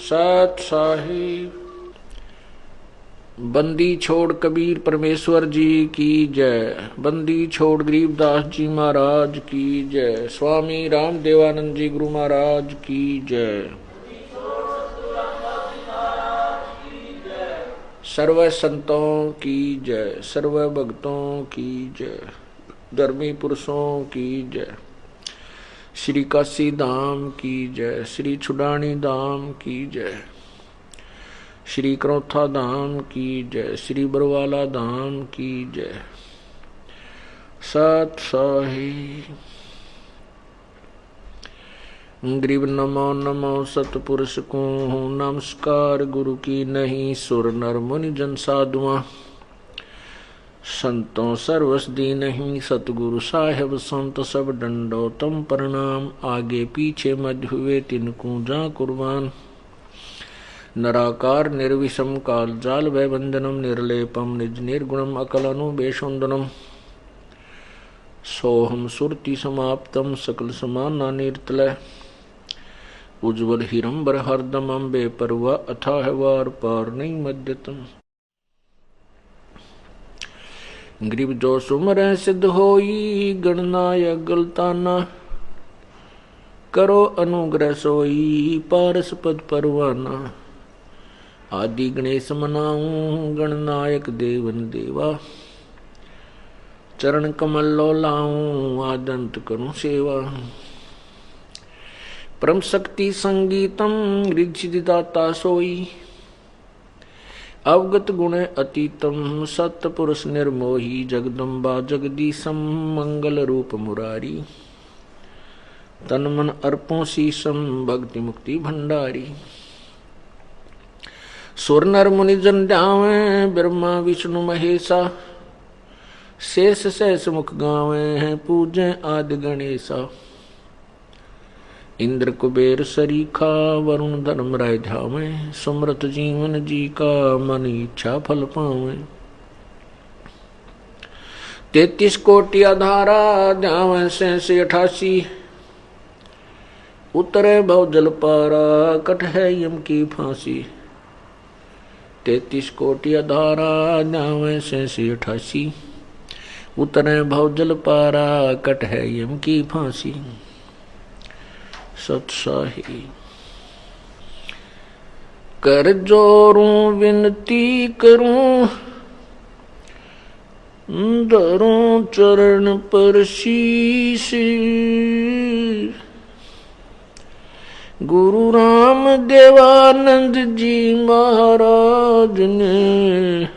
सत साहिब। बंदी छोड़ कबीर परमेश्वर जी की जय। बंदी छोड़ गरीबदास जी महाराज की जय। स्वामी राम देवानंद जी गुरु महाराज की जय। सर्व संतों की जय। सर्व भक्तों की जय। धर्मी पुरुषों की जय। श्री काशी धाम की जय। श्री छुडानी धाम की जय। श्री क्रोथा धाम की जय। श्री बरवाला धाम की जय। सत साहिब। गरीब नमो नमो सतपुरुष को नमस्कार। गुरु की नहीं सुर नर मुनि जन साधुआ। संतों सर्वसदी नहीं सतगुरु साहेब संत सब दंडोतम प्रणाम। आगे पीछे मध्य हुए तिनको जा कुर्बान। नराकार निर्विषम काल जाल भय बंधनम निर्लेपम निज निर्गुणम अकलनु बेशुंदनम। सोहम सुरति समाप्तम सकल समाना निर्तलय। उज्ज्वल हिरंबर हरदम अम्बे परवा अथाह वार पार नहीं मध्यतम। गरीब जो सुमर सिद्ध होई गणनायक गलताना। करो अनुग्रह सोई पारस पद परवाना। आदि गणेश मनाऊं गणनायक देवन देवा। चरण कमल लो लाऊं आदंत करूं सेवा। परम शक्ति संगीतम ऋषिदाता सोई। अवगत गुण अतीतम सत्पुरुष निर्मोही। जगदम्बा जगदीशम मंगल रूप मुरारी। तन मन अर्पों शीशम भक्ति मुक्ति भंडारी। सुर नर मुनि जन ध्यावे ब्रह्मा विष्णु महेशा। शेष शेष मुख गावे हैं पूजे आदि गणेशा। इंद्र कुबेर सरीखा वरुण धर्म राय ध्यावे। सुमृत जीवन जी का मन इच्छा फल पावे। 33 कोटि आधारा ध्यावे से 88। उतरे भव जल पारा कट है यम की फांसी। 33 कोटि आधारा ध्यावे से 88। उतरे भव जल पारा कट है यम की फांसी। सत्साही। कर जोरूं विनती करूं धरूं चरण पर शीश। गुरु राम देवानंद जी महाराज ने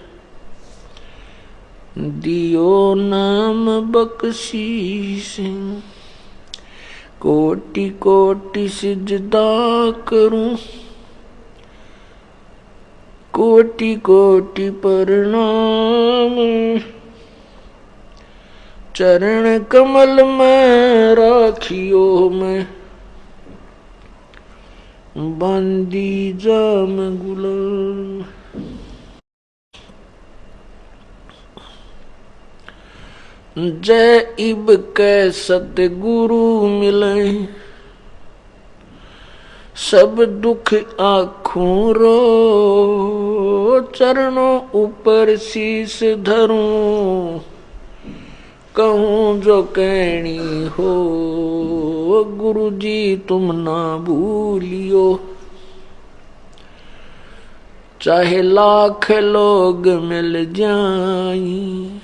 दियो नाम बख्शीश। कोटि कोटि सिजदा करूं कोटि कोटि प्रणाम। चरण कमल में राखियो मैं बंदी जाम गुलाम। जय इब के सतगुरु मिले। सब दुख आँखों रो। चरणों ऊपर शीस धरूं कहूँ जो कहनी हो। गुरु जी तुम ना भूलियो। चाहे लाख लोग मिल जाई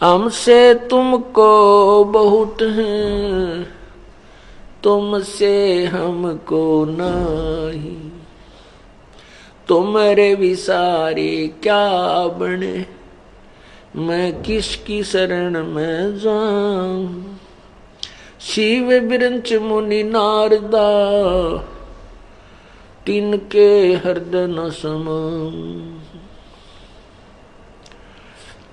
हमसे तुमको बहुत है। तुमसे हमको नहीं। तुम्हारे विसारे क्या बने। मैं किसकी शरण में जाऊं। शिव बिरंच मुनि नारदा तिनके हृदय न समाऊं।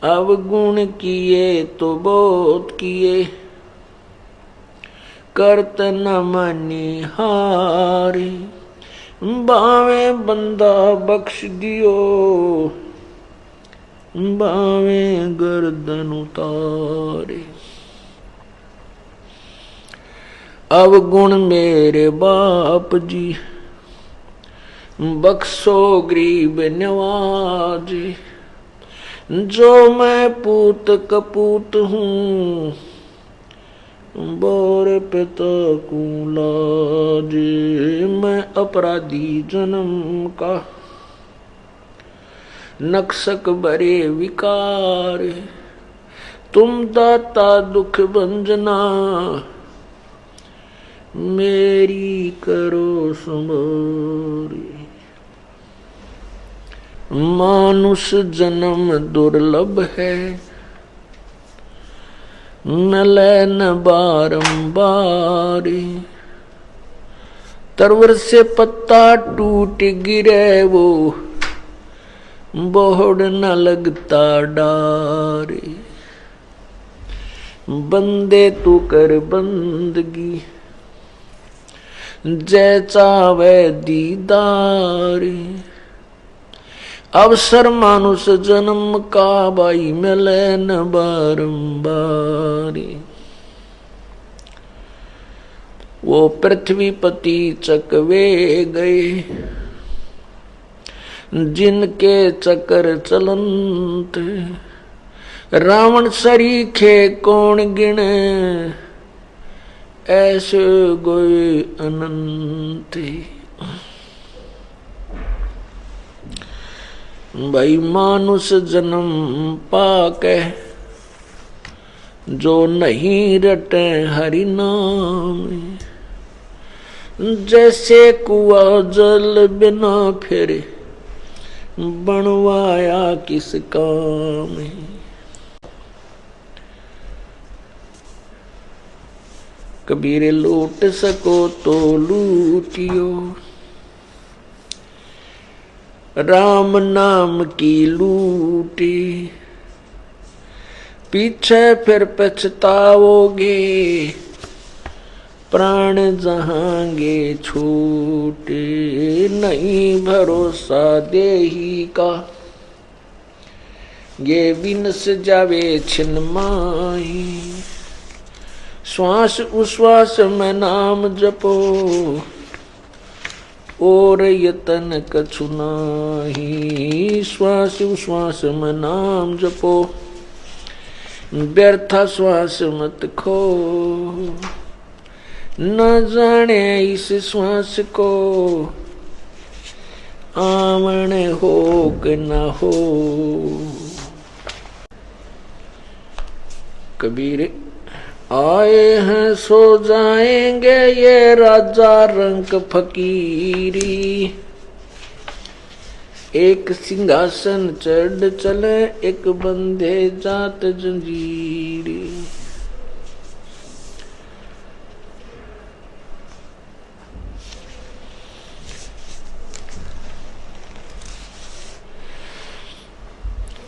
अवगुण किए तो बहुत किए करत न मनी हारी। बावे बंदा बख्श दियो बावे गर्दन उतारे। अवगुण मेरे बाप जी बख्शो गरीब नवाज। जो मैं पूत कपूत हूँ बोर पिता को लाज। मैं अपराधी जन्म का नक्सक बरे विकार। तुम दाता दुख भंजना मेरी करो संभारी। मानुष जन्म दुर्लभ है मिले न बारंबार। तरवर से पत्ता टूट गिरे वो बोहड़ न लगता डार। बंदे तू कर बंदगी जैसा वे दीदार। अवसर मानुष जन्म का भाई मिले न बारंबार। वो पृथ्वी पति चकवे गए जिनके चक्कर चलंत। रावण सरीखे कौन गिने ऐसे गोए अनंत। भाई मानुष जन्म पाके जो नहीं रटे हरि नाम। जैसे कुआ जल बिना फिरे बनवाया किस काम। कबीर लूट सको तो लूटियो राम नाम की लूटी। पीछे फिर पछताओगे प्राण जहांगे छूटे। नहीं भरोसा देही का ये विनस जावे छिन माही। श्वास उश्वास में नाम जपो और यतन कछु नाही। श्वास उश्वास में नाम जपो व्यर्था श्वास मत खो। न जाने इस श्वास को आमने हो कि न हो। कबीर आए हैं सो जाएंगे ये राजा रंग फकीरी। एक सिंहासन चढ़ चले एक बंदे जात जंजीरी।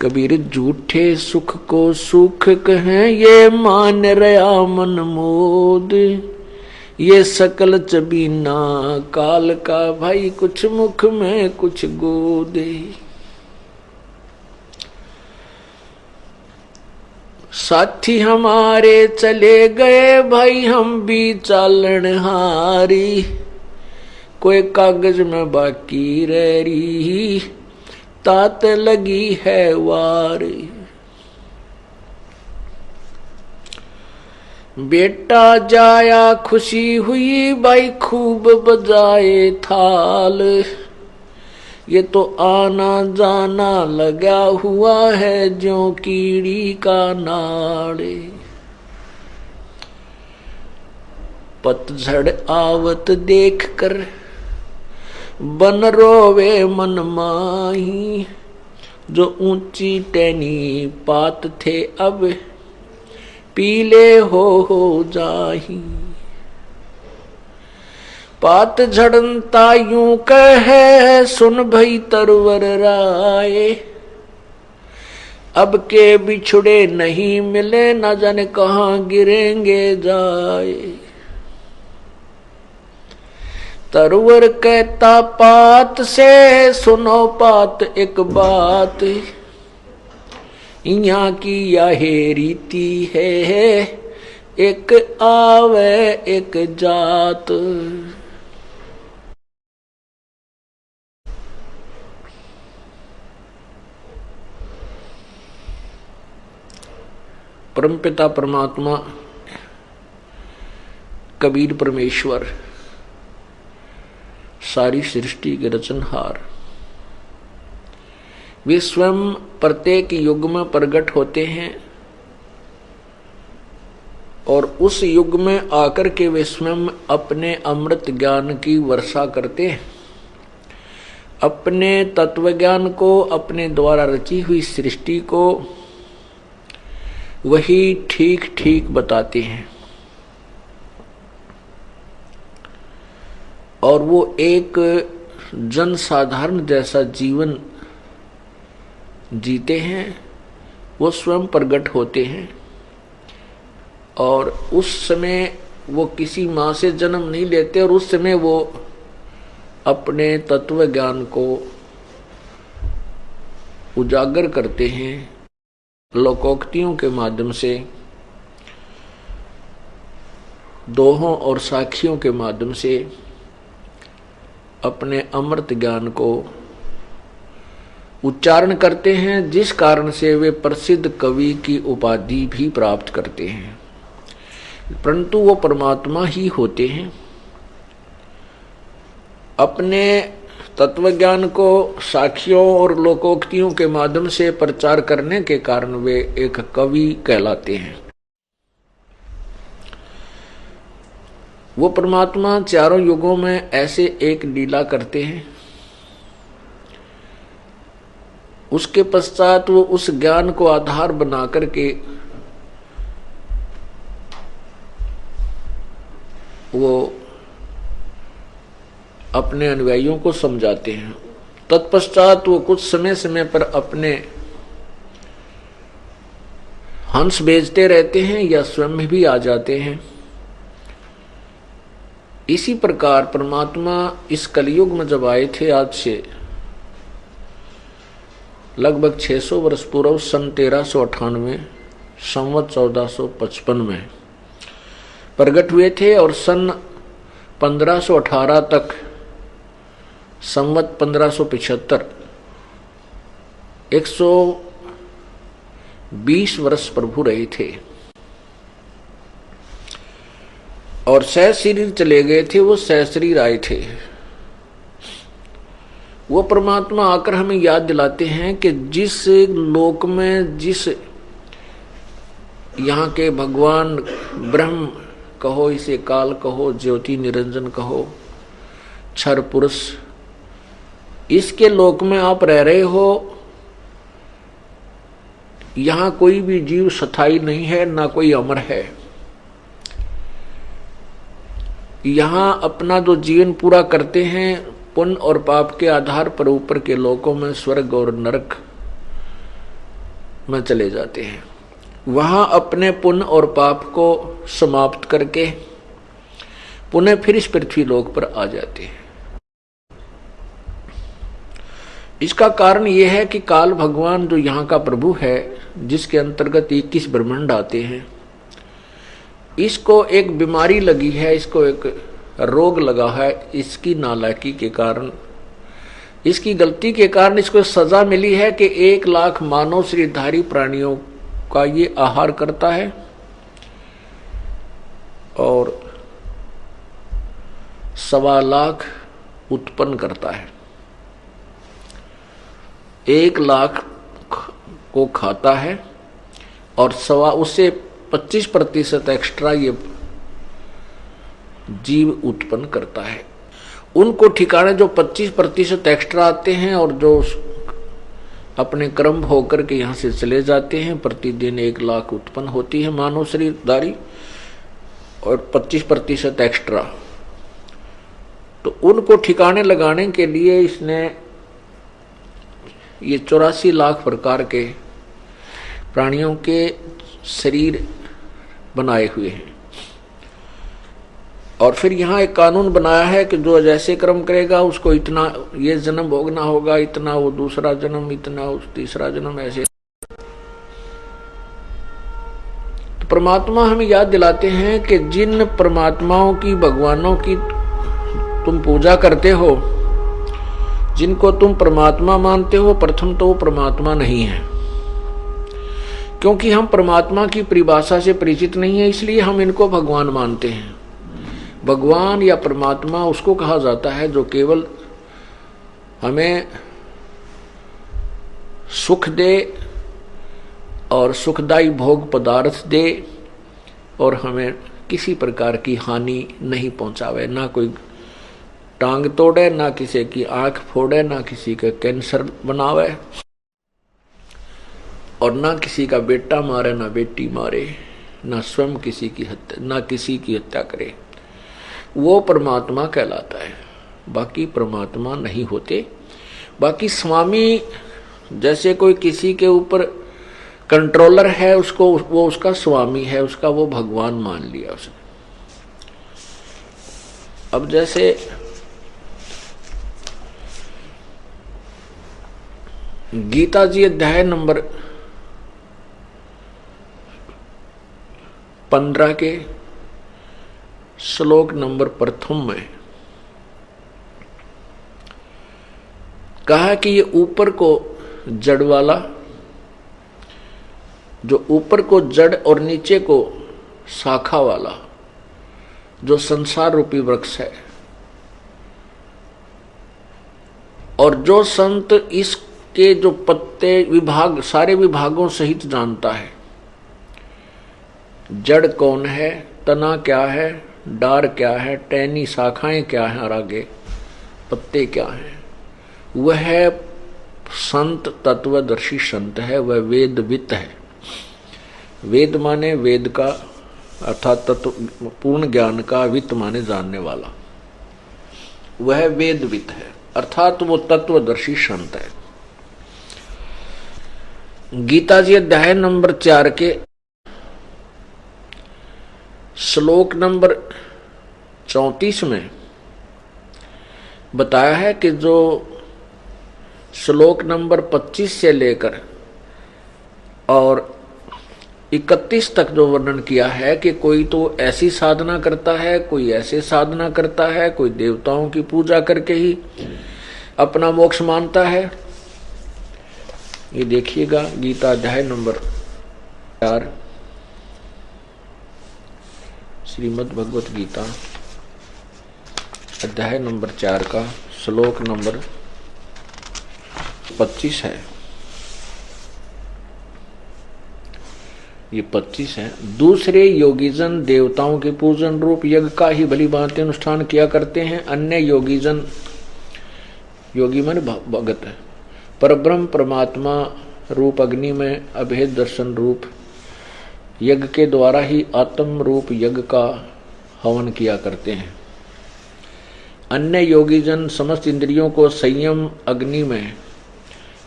कबीर झूठे सुख को सुख कहें ये मान रहा मन मोद। ये सकल चबीना काल का भाई कुछ मुख में कुछ गोदे। साथी हमारे चले गए भाई हम भी चालन हारी। कोई कागज में बाकी रह रही तात लगी है वारी। बेटा जाया खुशी हुई भाई खूब बजाए थाल। ये तो आना जाना लगा हुआ है ज्यों कीड़ी का नाड़े। पतझड़ आवत देख कर बन रोवे मन माही। जो ऊंची टहनी पात थे अब पीले हो जाही। पात झड़नता यूं कहे सुन भई तरवर राय। अब के बिछुड़े नहीं मिले न जाने कहाँ गिरेंगे जाए। तरवर कहता पात से सुनो पात एक बात। यहाँ की यह रीति है एक आवे एक जात। परमपिता परमात्मा कबीर परमेश्वर सारी सृष्टि के रचनहार, वे स्वयं प्रत्येक युग में प्रकट होते हैं और उस युग में आकर के वे स्वयं अपने अमृत ज्ञान की वर्षा करते हैं, अपने तत्व ज्ञान को, अपने द्वारा रची हुई सृष्टि को वही ठीक ठीक बताते हैं। और वो एक जन साधारण जैसा जीवन जीते हैं, वो स्वयं प्रकट होते हैं और उस समय वो किसी माँ से जन्म नहीं लेते और उस समय वो अपने तत्व ज्ञान को उजागर करते हैं लोकोक्तियों के माध्यम से, दोहों और साखियों के माध्यम से अपने अमृत ज्ञान को उच्चारण करते हैं, जिस कारण से वे प्रसिद्ध कवि की उपाधि भी प्राप्त करते हैं। परंतु वो परमात्मा ही होते हैं। अपने तत्वज्ञान को साखियों और लोकोक्तियों के माध्यम से प्रचार करने के कारण वे एक कवि कहलाते हैं। वो परमात्मा चारों युगों में ऐसे एक लीला करते हैं, उसके पश्चात वो उस ज्ञान को आधार बना करके वो अपने अनुयायियों को समझाते हैं। तत्पश्चात वो कुछ समय समय पर अपने हंस भेजते रहते हैं या स्वयं भी आ जाते हैं। इसी प्रकार परमात्मा इस कलयुग में जब आए थे, आज से लगभग 600 वर्ष पूर्व, सन 1398 संवत 1455 में प्रकट हुए थे और सन 1518 तक संवत 1575 120 वर्ष प्रभु रहे थे और सहशरीर चले गए थे। वो सहशरीर आए थे। वो परमात्मा आकर हमें याद दिलाते हैं कि जिस लोक में, जिस यहाँ के भगवान ब्रह्म कहो, इसे काल कहो, ज्योति निरंजन कहो, क्षर पुरुष, इसके लोक में आप रह रहे हो, यहाँ कोई भी जीव स्थायी नहीं है, ना कोई अमर है। यहाँ अपना जो जीवन पूरा करते हैं पुण्य और पाप के आधार पर ऊपर के लोकों में, स्वर्ग और नरक में चले जाते हैं। वहां अपने पुण्य और पाप को समाप्त करके पुनः फिर इस पृथ्वी लोक पर आ जाते हैं। इसका कारण यह है कि काल भगवान जो यहाँ का प्रभु है, जिसके अंतर्गत 21 ब्रह्मांड आते हैं, इसको एक बीमारी लगी है, इसको एक रोग लगा है। इसकी नालायकी के कारण, इसकी गलती के कारण इसको सजा मिली है कि 1 लाख मानव शरीरधारी प्राणियों का ये आहार करता है और 1.25 लाख उत्पन्न करता है। 1 लाख को खाता है और उससे 25% एक्स्ट्रा ये जीव उत्पन्न करता है। उनको ठिकाने जो 25% एक्स्ट्रा आते हैं और जो अपने कर्म होकर के यहाँ से चले जाते हैं, प्रतिदिन 1 लाख उत्पन्न होती है मानव शरीरधारी और 25% एक्स्ट्रा। तो उनको ठिकाने लगाने के लिए इसने ये 84 लाख प्रकार के प्राणियों के शरीर बनाए हुए हैं और फिर यहाँ एक कानून बनाया है कि जो जैसे कर्म करेगा उसको इतना ये जन्म भोगना होगा, इतना वो दूसरा जन्म, इतना उस तीसरा जन्म, ऐसे। तो परमात्मा हमें याद दिलाते हैं कि जिन परमात्माओं की, भगवानों की तुम पूजा करते हो, जिनको तुम परमात्मा मानते हो, प्रथम तो वो परमात्मा नहीं है, क्योंकि हम परमात्मा की परिभाषा से परिचित नहीं है, इसलिए हम इनको भगवान मानते हैं। भगवान या परमात्मा उसको कहा जाता है जो केवल हमें सुख दे और सुखदायी भोग पदार्थ दे और हमें किसी प्रकार की हानि नहीं पहुंचावे, ना कोई टांग तोड़े, ना किसी की आंख फोड़े, ना किसी का कैंसर बनावे, और ना किसी का बेटा मारे, ना बेटी मारे, ना स्वयं किसी की हत्या, ना किसी की हत्या करे। वो परमात्मा कहलाता है। बाकी परमात्मा नहीं होते। बाकी स्वामी जैसे कोई किसी के ऊपर कंट्रोलर है, उसको वो उसका स्वामी है, उसका वो भगवान मान लिया उसने। अब जैसे गीता जी अध्याय नंबर 15 के श्लोक नंबर 1 में कहा कि ये ऊपर को जड़ वाला, जो ऊपर को जड़ और नीचे को शाखा वाला जो संसार रूपी वृक्ष है, और जो संत इसके जो पत्ते विभाग सारे विभागों सहित जानता है, जड़ कौन है, तना क्या है, डार क्या है, टहनी शाखाएं क्या हैं और आगे पत्ते क्या हैं, वह संत तत्वदर्शी संत है, वह वेदवित है। वेद माने वेद का अर्थात तत्व पूर्ण ज्ञान का, वित्त माने जानने वाला, वह वेदवित है अर्थात वो तत्वदर्शी संत है। गीता जी अध्याय नंबर 4 के श्लोक नंबर 34 में बताया है कि जो श्लोक नंबर 25 से लेकर और 31 तक जो वर्णन किया है कि कोई तो ऐसी साधना करता है, कोई ऐसे साधना करता है, कोई देवताओं की पूजा करके ही अपना मोक्ष मानता है। ये देखिएगा गीता अध्याय नंबर 4, श्रीमद् भगवत गीता अध्याय नंबर 4 का श्लोक नंबर 25 है। ये 25 है। दूसरे योगीजन देवताओं के पूजन रूप यज्ञ का ही भली भांति अनुष्ठान किया करते हैं। अन्य योगीजन, योगी मन भगत है, परब्रह्म परमात्मा रूप अग्नि में अभेद दर्शन रूप यज्ञ के द्वारा ही आत्म रूप यज्ञ का हवन किया करते हैं। अन्य योगीजन समस्त इंद्रियों को संयम अग्नि में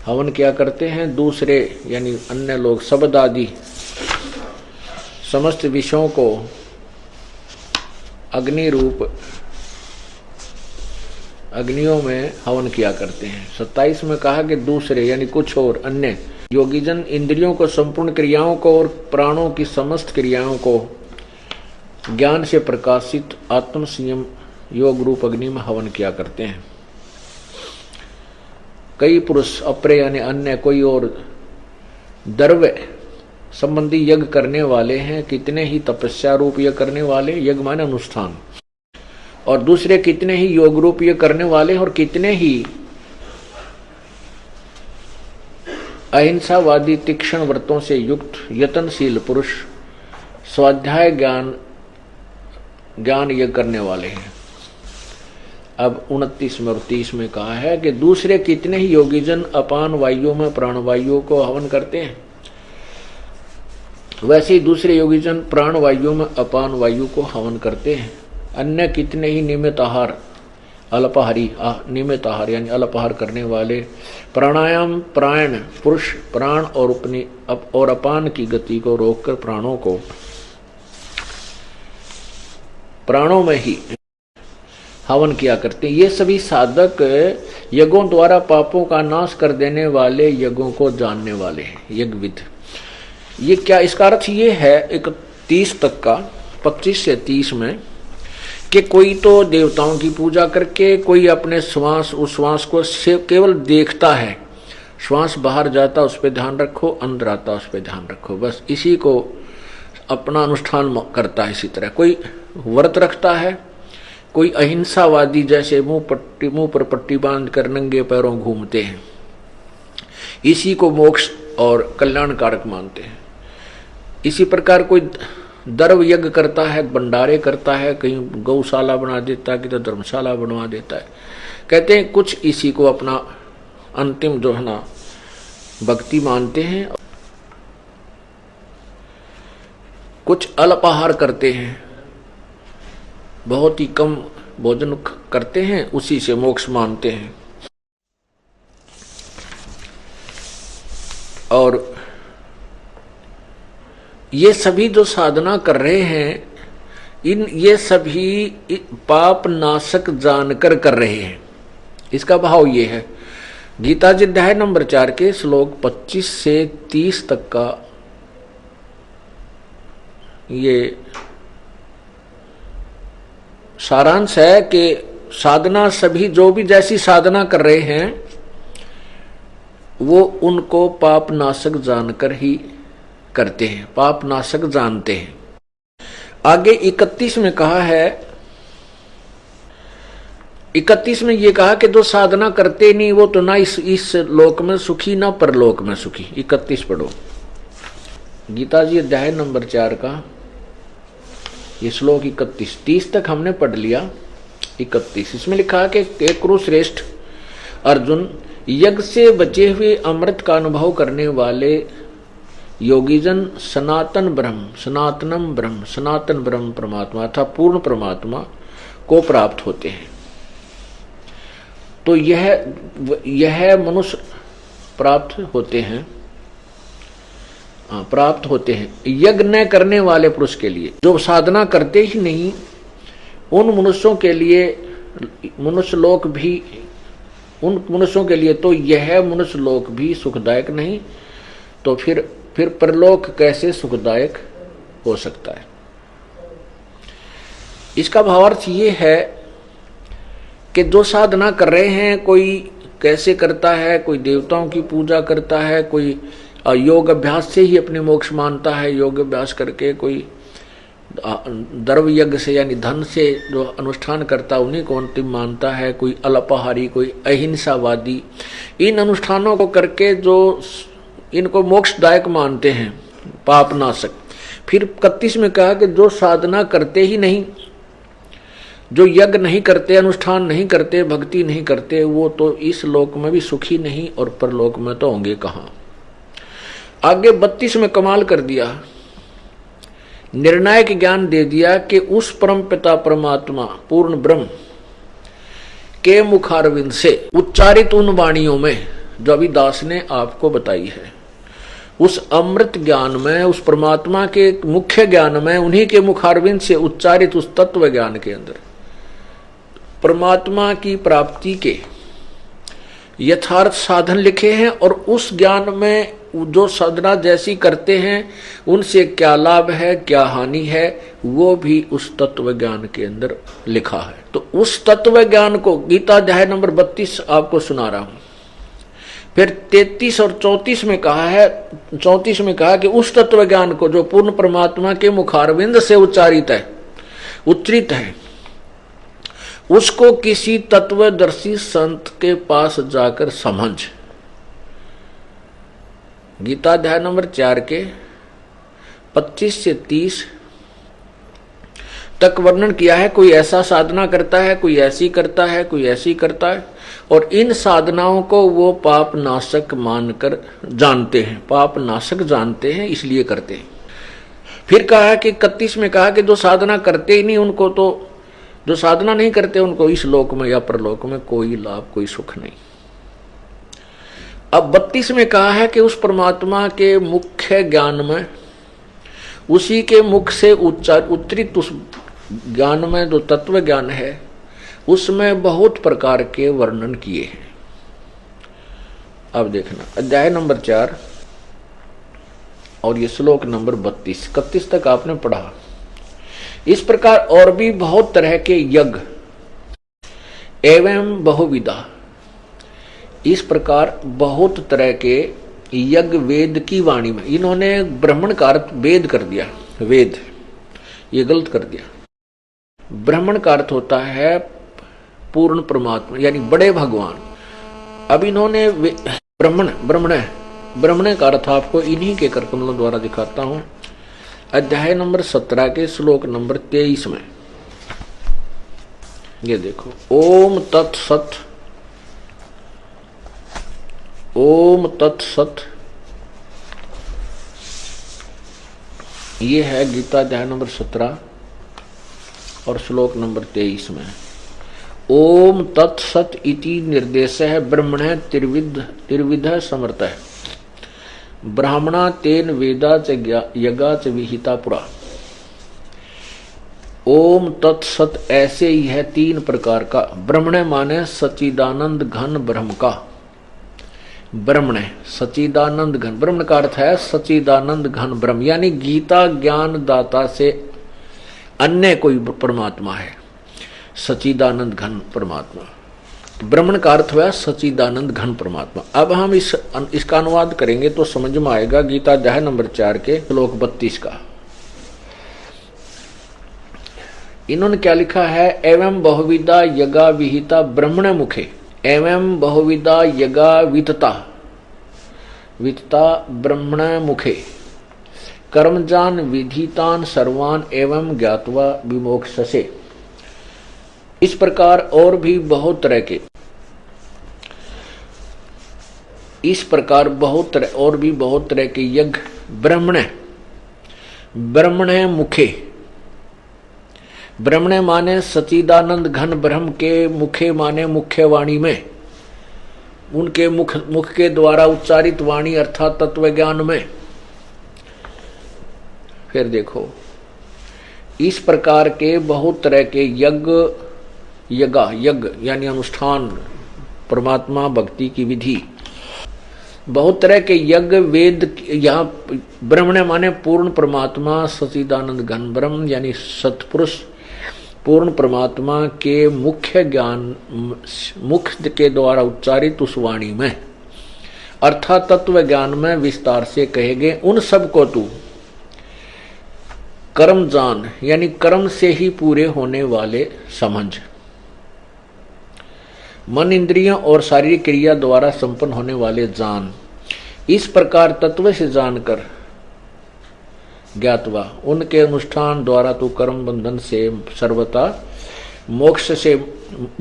हवन किया करते हैं। दूसरे यानी अन्य लोग शब्द आदि समस्त विषयों को अग्नि रूप अग्नियों में हवन किया करते हैं। 27 में कहा कि दूसरे यानी कुछ और अन्य योगीजन इंद्रियों को संपूर्ण क्रियाओं को और प्राणों की समस्त क्रियाओं को ज्ञान से प्रकाशित आत्म संयम योग रूप अग्नि में हवन किया करते हैं। कई पुरुष अपरे यानी अन्य कोई और द्रव्य संबंधी यज्ञ करने वाले हैं, कितने ही तपस्या रूप यज्ञ करने वाले, यज्ञ माने अनुष्ठान, और दूसरे कितने ही योग रूप यज्ञ करने वाले और कितने ही अहिंसावादी तीक्ष्ण व्रतों से युक्त यत्नशील पुरुष स्वाध्याय ज्ञान यज्ञ करने वाले हैं। अब 29 में और 30 में कहा है कि दूसरे कितने ही योगीजन अपान वायु में प्राणवायु को हवन करते हैं, वैसे ही दूसरे योगीजन प्राण वायु में अपान वायु को हवन करते हैं। अन्य कितने ही नियमित आहार अल्पाहारी नियमित आहार यानी अल्पाहार करने वाले प्राणायाम प्राण पुरुष प्राण और अपान की गति को रोककर प्राणों में ही हवन किया करते हैं। ये सभी साधक यज्ञों द्वारा पापों का नाश कर देने वाले यज्ञों को जानने वाले हैं, यज्ञविद। ये क्या, इसका अर्थ ये है 31 तक का 25 से 30 में कि कोई तो देवताओं की पूजा करके, कोई अपने उस श्वास को केवल देखता है, श्वास बाहर जाता उस पर ध्यान रखो, अंदर आता उस पर ध्यान रखो, बस इसी को अपना अनुष्ठान करता है। इसी तरह कोई व्रत रखता है, कोई अहिंसावादी जैसे मुंह पर पट्टी बांध कर नंगे पैरों घूमते हैं, इसी को मोक्ष और कल्याणकारक मानते हैं। इसी प्रकार कोई द्रव्य यज्ञ करता है, भंडारे करता है, कहीं गौशाला बना देता है, कि तो धर्मशाला बनवा देता है। कहते हैं कुछ इसी को अपना अंतिम जो है ना भक्ति मानते हैं। कुछ अल्पाहार करते हैं, बहुत ही कम भोजन करते हैं, उसी से मोक्ष मानते हैं। और ये सभी जो साधना कर रहे हैं, ये सभी पाप नाशक जानकर कर रहे हैं। इसका भाव ये है, गीता जी अध्याय नंबर 4 के श्लोक 25 से 30 तक का ये सारांश है कि साधना सभी जो भी जैसी साधना कर रहे हैं वो उनको पाप नाशक जानकर ही करते हैं, पाप नाशक जानते हैं। आगे 31 में कहा है, 31 में ये कहा कि जो साधना करते नहीं वो तो ना इस लोक में सुखी ना परलोक में सुखी। 31 पढ़ो, गीता जी अध्याय नंबर 4 का ये श्लोक 31, 30 तक हमने पढ़ लिया। 31 इसमें लिखा है कि कुरुश्रेष्ठ अर्जुन, यज्ञ से बचे हुए अमृत का अनुभव करने वाले योगीजन सनातन ब्रह्म परमात्मा अर्थात पूर्ण परमात्मा को प्राप्त होते हैं। तो यह मनुष्य प्राप्त होते हैं यज्ञ न करने वाले पुरुष के लिए, जो साधना करते ही नहीं, उन मनुष्यों के लिए उन मनुष्यों के लिए तो यह मनुष्य लोक भी सुखदायक नहीं, तो फिर परलोक कैसे सुखदायक हो सकता है। इसका भावार्थ ये है कि जो साधना कर रहे हैं, कोई कैसे करता है, कोई देवताओं की पूजा करता है, कोई योग अभ्यास से ही अपने मोक्ष मानता है, योग अभ्यास करके कोई द्रव्य यज्ञ से यानी धन से जो अनुष्ठान करता है उन्हीं को अंतिम मानता है, कोई अल्पाहारी, कोई अहिंसावादी, इन अनुष्ठानों को करके जो इनको मोक्षदायक मानते हैं, पाप नाशक। फिर 31 में कहा कि जो साधना करते ही नहीं, जो यज्ञ नहीं करते, अनुष्ठान नहीं करते, भक्ति नहीं करते, वो तो इस लोक में भी सुखी नहीं और परलोक में तो होंगे कहां। आगे 32 में कमाल कर दिया, निर्णायक ज्ञान दे दिया कि उस परम पिता परमात्मा पूर्ण ब्रह्म के मुखारविंद से उच्चारित उन वाणियों में जो अभी दास ने आपको बताई है, उस अमृत ज्ञान में, उस परमात्मा के मुख्य ज्ञान में, उन्हीं के मुखारविंद से उच्चारित उस तत्व ज्ञान के अंदर परमात्मा की प्राप्ति के यथार्थ साधन लिखे हैं। और उस ज्ञान में जो साधना जैसी करते हैं उनसे क्या लाभ है, क्या हानि है, वो भी उस तत्व ज्ञान के अंदर लिखा है। तो उस तत्व ज्ञान को गीता अध्याय नंबर 32 आपको सुना रहा हूं। फिर 33 और 34 में कहा है, 34 में कहा कि उस तत्व ज्ञान को जो पूर्ण परमात्मा के मुखारविंद से उच्चारित है, उसको किसी तत्वदर्शी संत के पास जाकर समझ। गीता अध्याय नंबर 4 के 25 से 30 तक वर्णन किया है। कोई ऐसा साधना करता है, कोई ऐसी करता है, कोई ऐसी करता है, और इन साधनाओं को वो पाप नाशक मानकर जानते हैं, पाप नाशक जानते हैं, इसलिए करते हैं। फिर कहा है कि 31 में कहा कि जो साधना करते ही नहीं, उनको तो, जो साधना नहीं करते उनको इस लोक में या परलोक में कोई लाभ, कोई सुख नहीं। अब 32 में कहा है कि उस परमात्मा के मुख्य ज्ञान में, उसी के मुख से उच्चरित उस ज्ञान में जो तत्व ज्ञान है, उसमें बहुत प्रकार के वर्णन किए हैं। अब देखना अध्याय नंबर 4 और ये श्लोक नंबर 32-31 तक आपने पढ़ा। इस प्रकार और भी बहुत तरह के यज्ञ एवं बहुविधा इस प्रकार बहुत तरह के यज्ञ वेद की वाणी में, इन्होंने ब्राह्मण का अर्थ वेद कर दिया, वेद, ये गलत कर दिया। ब्राह्मण का अर्थ होता है पूर्ण परमात्मा यानी बड़े भगवान। अब इन्होंने ब्राह्मण का अर्थ आपको इन्हीं के करकमलों द्वारा दिखाता हूं। अध्याय नंबर 17 के श्लोक नंबर 23 में ये देखो, ओम तत्सत, ओम तत्सत, ये है गीता अध्याय नंबर 17 और श्लोक नंबर 23 में। ओम तत्सत इति निर्देश है ब्रह्मण त्रिविध समर्थ है, ब्राह्मणा तेन वेदा च यज्ञा च विहिता पुरा। ओम तत्सत ऐसे ही है 3 प्रकार का। ब्रह्मण माने सच्चिदानंद घन ब्रह्म का, ब्रह्मण सच्चिदानंद घन, ब्रह्म का अर्थ है सच्चिदानंद घन ब्रह्म, यानी गीता ज्ञान दाता से अन्य कोई परमात्मा है, सच्चिदानंद घन परमात्मा। ब्रह्मण का अर्थ हुआ सच्चिदानंद घन परमात्मा। अब हम इसका अनुवाद करेंगे तो समझ में आएगा। गीता अध्याय नंबर 4 के श्लोक 32 का इन्होंने क्या लिखा है, एवं बहुविधा यज्ञा विहिता ब्रह्मण मुखे, एवं बहुविधा यज्ञा वितता ब्रह्मण मुखे, कर्मजान विधितान सर्वान एवं ज्ञात्वा विमोक्षसे। इस प्रकार और भी बहुत तरह के, इस प्रकार बहुत तरह के यज्ञ ब्रह्मण मुखे, ब्रह्मण माने सच्चिदानंद घन ब्रह्म के, मुखे माने मुख्य वाणी में, उनके मुख के द्वारा उच्चारित वाणी अर्थात तत्व ज्ञान में। फिर देखो, इस प्रकार के बहुत तरह के यज्ञ यानी अनुष्ठान, परमात्मा भक्ति की विधि, बहुत तरह के यज्ञ वेद, यहाँ ब्रह्मण माने पूर्ण परमात्मा सच्चिदानंद घन ब्रह्म यानी सत्पुरुष पूर्ण परमात्मा के मुख्य ज्ञान, मुख के द्वारा उच्चारित उस वाणी में अर्थात तत्व ज्ञान में विस्तार से कहे गए। उन सब को तू कर्म जान यानी कर्म से ही पूरे होने वाले समझ, मन इंद्रियों और शारीरिक क्रिया द्वारा संपन्न होने वाले जान। इस प्रकार तत्व से जानकर ज्ञातवा उनके अनुष्ठान द्वारा तू कर्म बंधन से सर्वथा मोक्ष से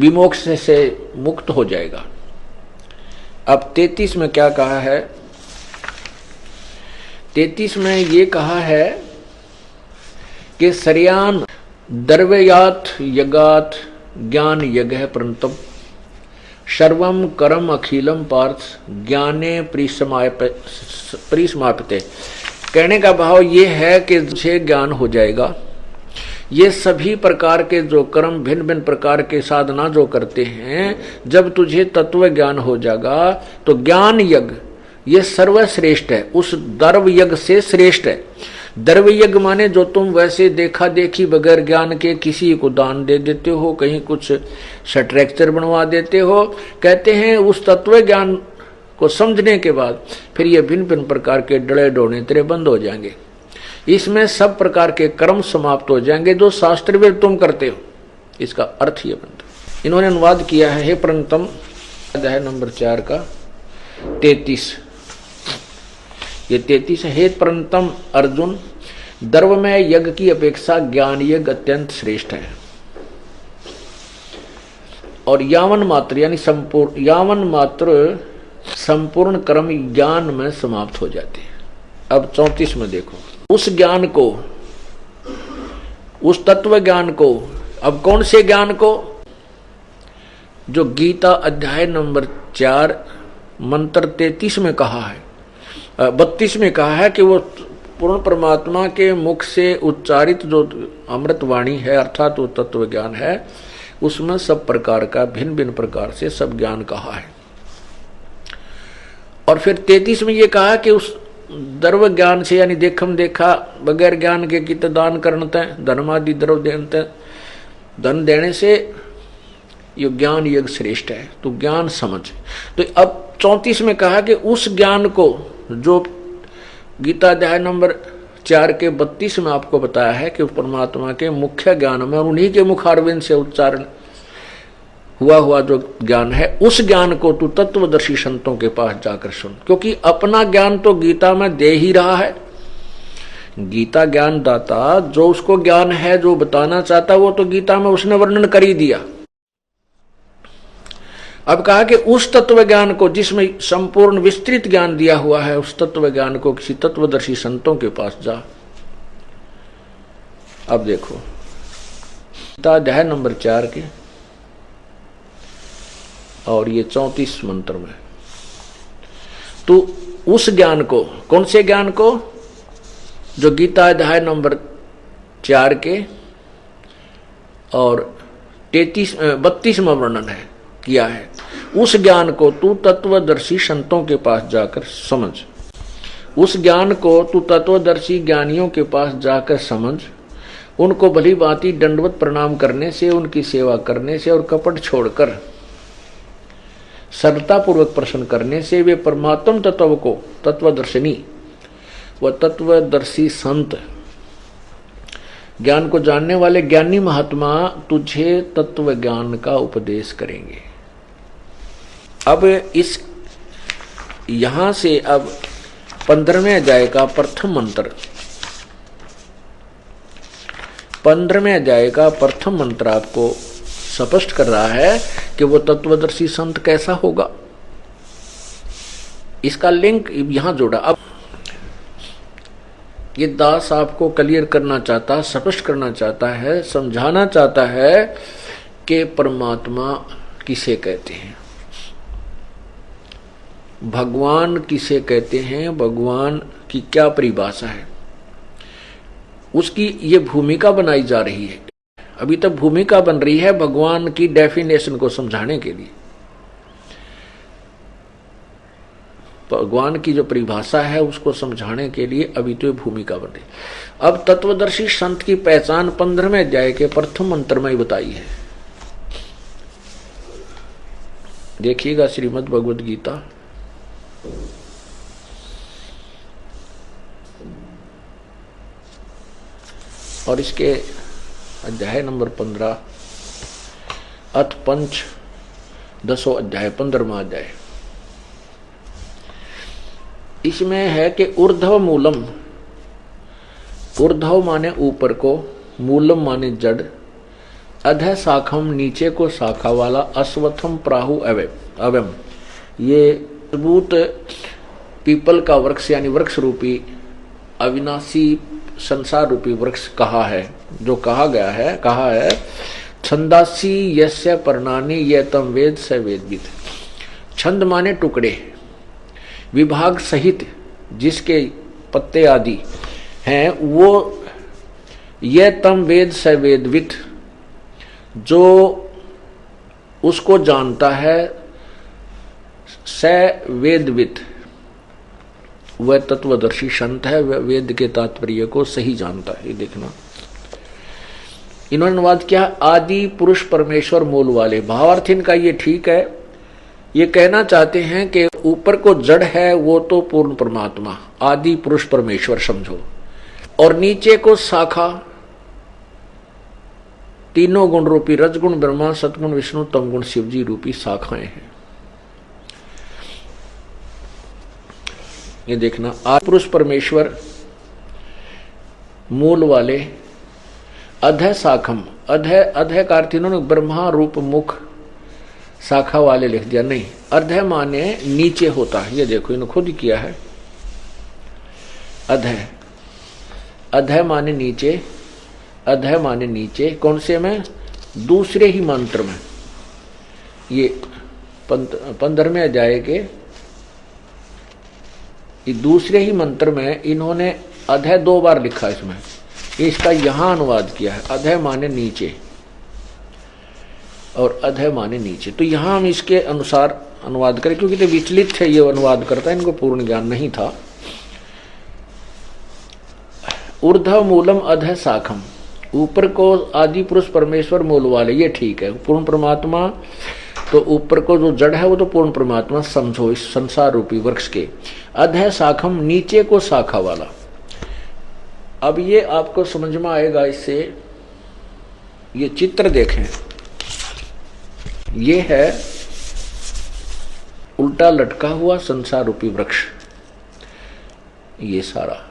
विमोक्ष से मुक्त हो जाएगा। अब 33 में क्या कहा है, 33 में ये कहा है कि सर्यान द्रव्यात यज्ञात ज्ञान यज्ञ परंतप सर्वम कर्म अखिलम पार्थ ज्ञाने परिसमाप्यते। कहने का भाव ये है कि तुझे ज्ञान हो जाएगा। ये सभी प्रकार के जो कर्म भिन्न भिन्न प्रकार के साधना जो करते हैं, जब तुझे तत्व ज्ञान हो जाएगा तो ज्ञान यज्ञ ये सर्वश्रेष्ठ है, उस द्रव्य यज्ञ से श्रेष्ठ है। द्रव्य यज्ञ माने जो तुम वैसे देखा देखी बगैर ज्ञान के किसी को दान दे देते हो, कहीं कुछ स्ट्रक्चर बनवा देते हो। कहते हैं उस तत्व ज्ञान को समझने के बाद फिर ये भिन्न भिन्न प्रकार के डले डोने तेरे बंद हो जाएंगे। इसमें सब प्रकार के कर्म समाप्त हो जाएंगे जो शास्त्र में तुम करते हो। इसका अर्थ ये बनता। इन्होंने अनुवाद किया है, हे परंतम अध्याय नंबर 4 का 33, ये 33 है। हे परंतम अर्जुन, द्रव्य में यज्ञ की अपेक्षा ज्ञान यज्ञ अत्यंत श्रेष्ठ है और यावन मात्र संपूर्ण कर्म ज्ञान में समाप्त हो जाते हैं। अब 34 में देखो, उस ज्ञान को, उस तत्व ज्ञान को, अब कौन से ज्ञान को, जो गीता अध्याय नंबर 4 मंत्र 33 में कहा है, 32 में कहा है कि वो पूर्ण परमात्मा के मुख से उच्चारित जो अमृत वाणी है अर्थात वो तत्व ज्ञान है, उसमें सब प्रकार का भिन्न भिन्न प्रकार से सब ज्ञान कहा है। और फिर 33 में ये कहा कि उस द्रव्य ज्ञान से यानी देखम देखा बगैर ज्ञान के कित दान करते धर्मादि द्रव्य देते, धन देने से ये ज्ञान यज्ञ श्रेष्ठ है। तो ज्ञान समझ। तो अब 34 में कहा कि उस ज्ञान को जो गीता अध्याय नंबर 4 के 32 में आपको बताया है कि परमात्मा के मुख्य ज्ञान में और उन्हीं के मुखारविंद से उच्चारण हुआ जो ज्ञान है, उस ज्ञान को तू तत्वदर्शी संतों के पास जाकर सुन। क्योंकि अपना ज्ञान तो गीता में दे ही रहा है। गीता ज्ञान दाता जो उसको ज्ञान है जो बताना चाहता वो तो गीता में उसने वर्णन कर ही दिया। अब कहा कि उस तत्व ज्ञान को जिसमें संपूर्ण विस्तृत ज्ञान दिया हुआ है, उस तत्व ज्ञान को किसी तत्वदर्शी संतों के पास जा। अब देखो गीता अध्याय नंबर 4 के और ये 34 मंत्र में, तो उस ज्ञान को, कौन से ज्ञान को, जो गीता अध्याय नंबर 4 के और 32 में वर्णन है किया है, उस ज्ञान को तू तत्वदर्शी संतों के पास जाकर समझ। उस ज्ञान को तू तत्वदर्शी ज्ञानियों के पास जाकर समझ। उनको भली भांति दंडवत प्रणाम करने से, उनकी सेवा करने से और कपट छोड़कर सरलता पूर्वक प्रश्न करने से वे परमात्म तत्व को, तत्वदर्शिनी व तत्वदर्शी संत, ज्ञान को जानने वाले ज्ञानी महात्मा तुझे तत्व ज्ञान का उपदेश करेंगे। अब इस यहां से अब 15वें अध्याय का प्रथम मंत्र, 15वें अध्याय का प्रथम मंत्र आपको स्पष्ट कर रहा है कि वो तत्वदर्शी संत कैसा होगा। इसका लिंक यहां जोड़ा। अब ये दास आपको क्लियर करना चाहता, स्पष्ट करना चाहता है, समझाना चाहता है कि परमात्मा किसे कहते हैं, भगवान किसे कहते हैं, भगवान की क्या परिभाषा है, उसकी ये भूमिका बनाई जा रही है। अभी तक भूमिका बन रही है भगवान की डेफिनेशन को समझाने के लिए। भगवान की जो परिभाषा है उसको समझाने के लिए अभी तो ये भूमिका बन रही। अब तत्वदर्शी संत की पहचान 15वें अध्याय के प्रथम मंत्र में ही बताई है। देखिएगा श्रीमद् भगवद गीता और इसके अध्याय नंबर 15 अथ पंच 10वां अध्याय 15वां अध्याय। इसमें है कि ऊर्ध्व मूलम, ऊर्ध्व माने ऊपर को, मूलम माने जड़, अधः शाखम नीचे को शाखा वाला, अश्वत्थम प्राहु अवयम, ये मजबूत पीपल का वृक्ष यानी वृक्ष रूपी अविनाशी संसार रूपी वृक्ष कहा है, जो कहा गया है, कहा है छंदासी यस्य पर्णानि ये तम वेद स वेदविद। छंद माने टुकड़े, विभाग सहित जिसके पत्ते आदि हैं वो ये तम वेद स वेदविद, जो उसको जानता है, स वेदविद वह तत्वदर्शी संत है, वह वेद के तात्पर्य को सही जानता है। ये देखना इन्होंने अनुवाद किया आदि पुरुष परमेश्वर मूल वाले। भावार्थ इनका ये ठीक है, ये कहना चाहते हैं कि ऊपर को जड़ है वो तो पूर्ण परमात्मा आदि पुरुष परमेश्वर समझो, और नीचे को शाखा तीनों गुण रूपी रजगुण ब्रह्मा, सतगुण विष्णु, तमगुण शिवजी रूपी शाखाएं हैं। ये देखना आदि पुरुष परमेश्वर मूल वाले, अधः शाखम, अधः का अर्थ इन्होंने ब्रह्मा रूप मुख शाखा वाले लिख दिया, नहीं, अधः माने नीचे होता है। ये देखो इन्होंने खुद ही किया है, अधः माने नीचे, अधः माने नीचे। कौन से में? दूसरे ही मंत्र में, ये 15वें अध्याय के दूसरे ही मंत्र में इन्होंने अधः 2 बार लिखा इसमें, इसका यहां अनुवाद किया है, अधः माने नीचे और अधः माने नीचे। तो यहां हम इसके अनुसार अनुवाद करें, क्योंकि तो विचलित थे ये अनुवाद करता, इनको पूर्ण ज्ञान नहीं था। ऊर्ध्व मूलम अधः शाखम, ऊपर को आदि पुरुष परमेश्वर मूल वाले, ये ठीक है। पूर्ण परमात्मा तो ऊपर को जो जड़ है वो तो पूर्ण परमात्मा समझो इस संसार रूपी वृक्ष के। अधः शाखम, नीचे को शाखा वाला। अब ये आपको समझ में आएगा इससे, ये चित्र देखें, ये है उल्टा लटका हुआ संसार रूपी वृक्ष, ये सारा।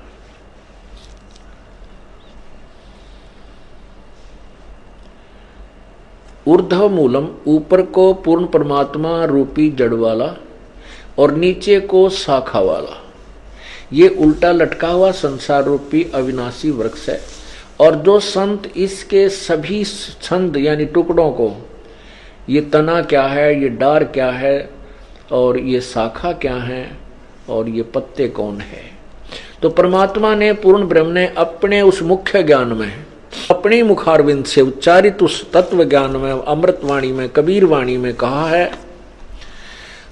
ऊर्ध्व मूलम, ऊपर को पूर्ण परमात्मा रूपी जड़ वाला और नीचे को शाखा वाला, ये उल्टा लटका हुआ संसार रूपी अविनाशी वृक्ष है। और जो संत इसके सभी छंद यानी टुकड़ों को, ये तना क्या है, ये डार क्या है, और ये शाखा क्या है, और ये पत्ते कौन है, तो परमात्मा ने, पूर्ण ब्रह्म ने अपने उस मुख्य ज्ञान में, अपनी मुखारविंद से उच्चारित उस तत्व ज्ञान में, अमृतवाणी में, कबीर वाणी में कहा है,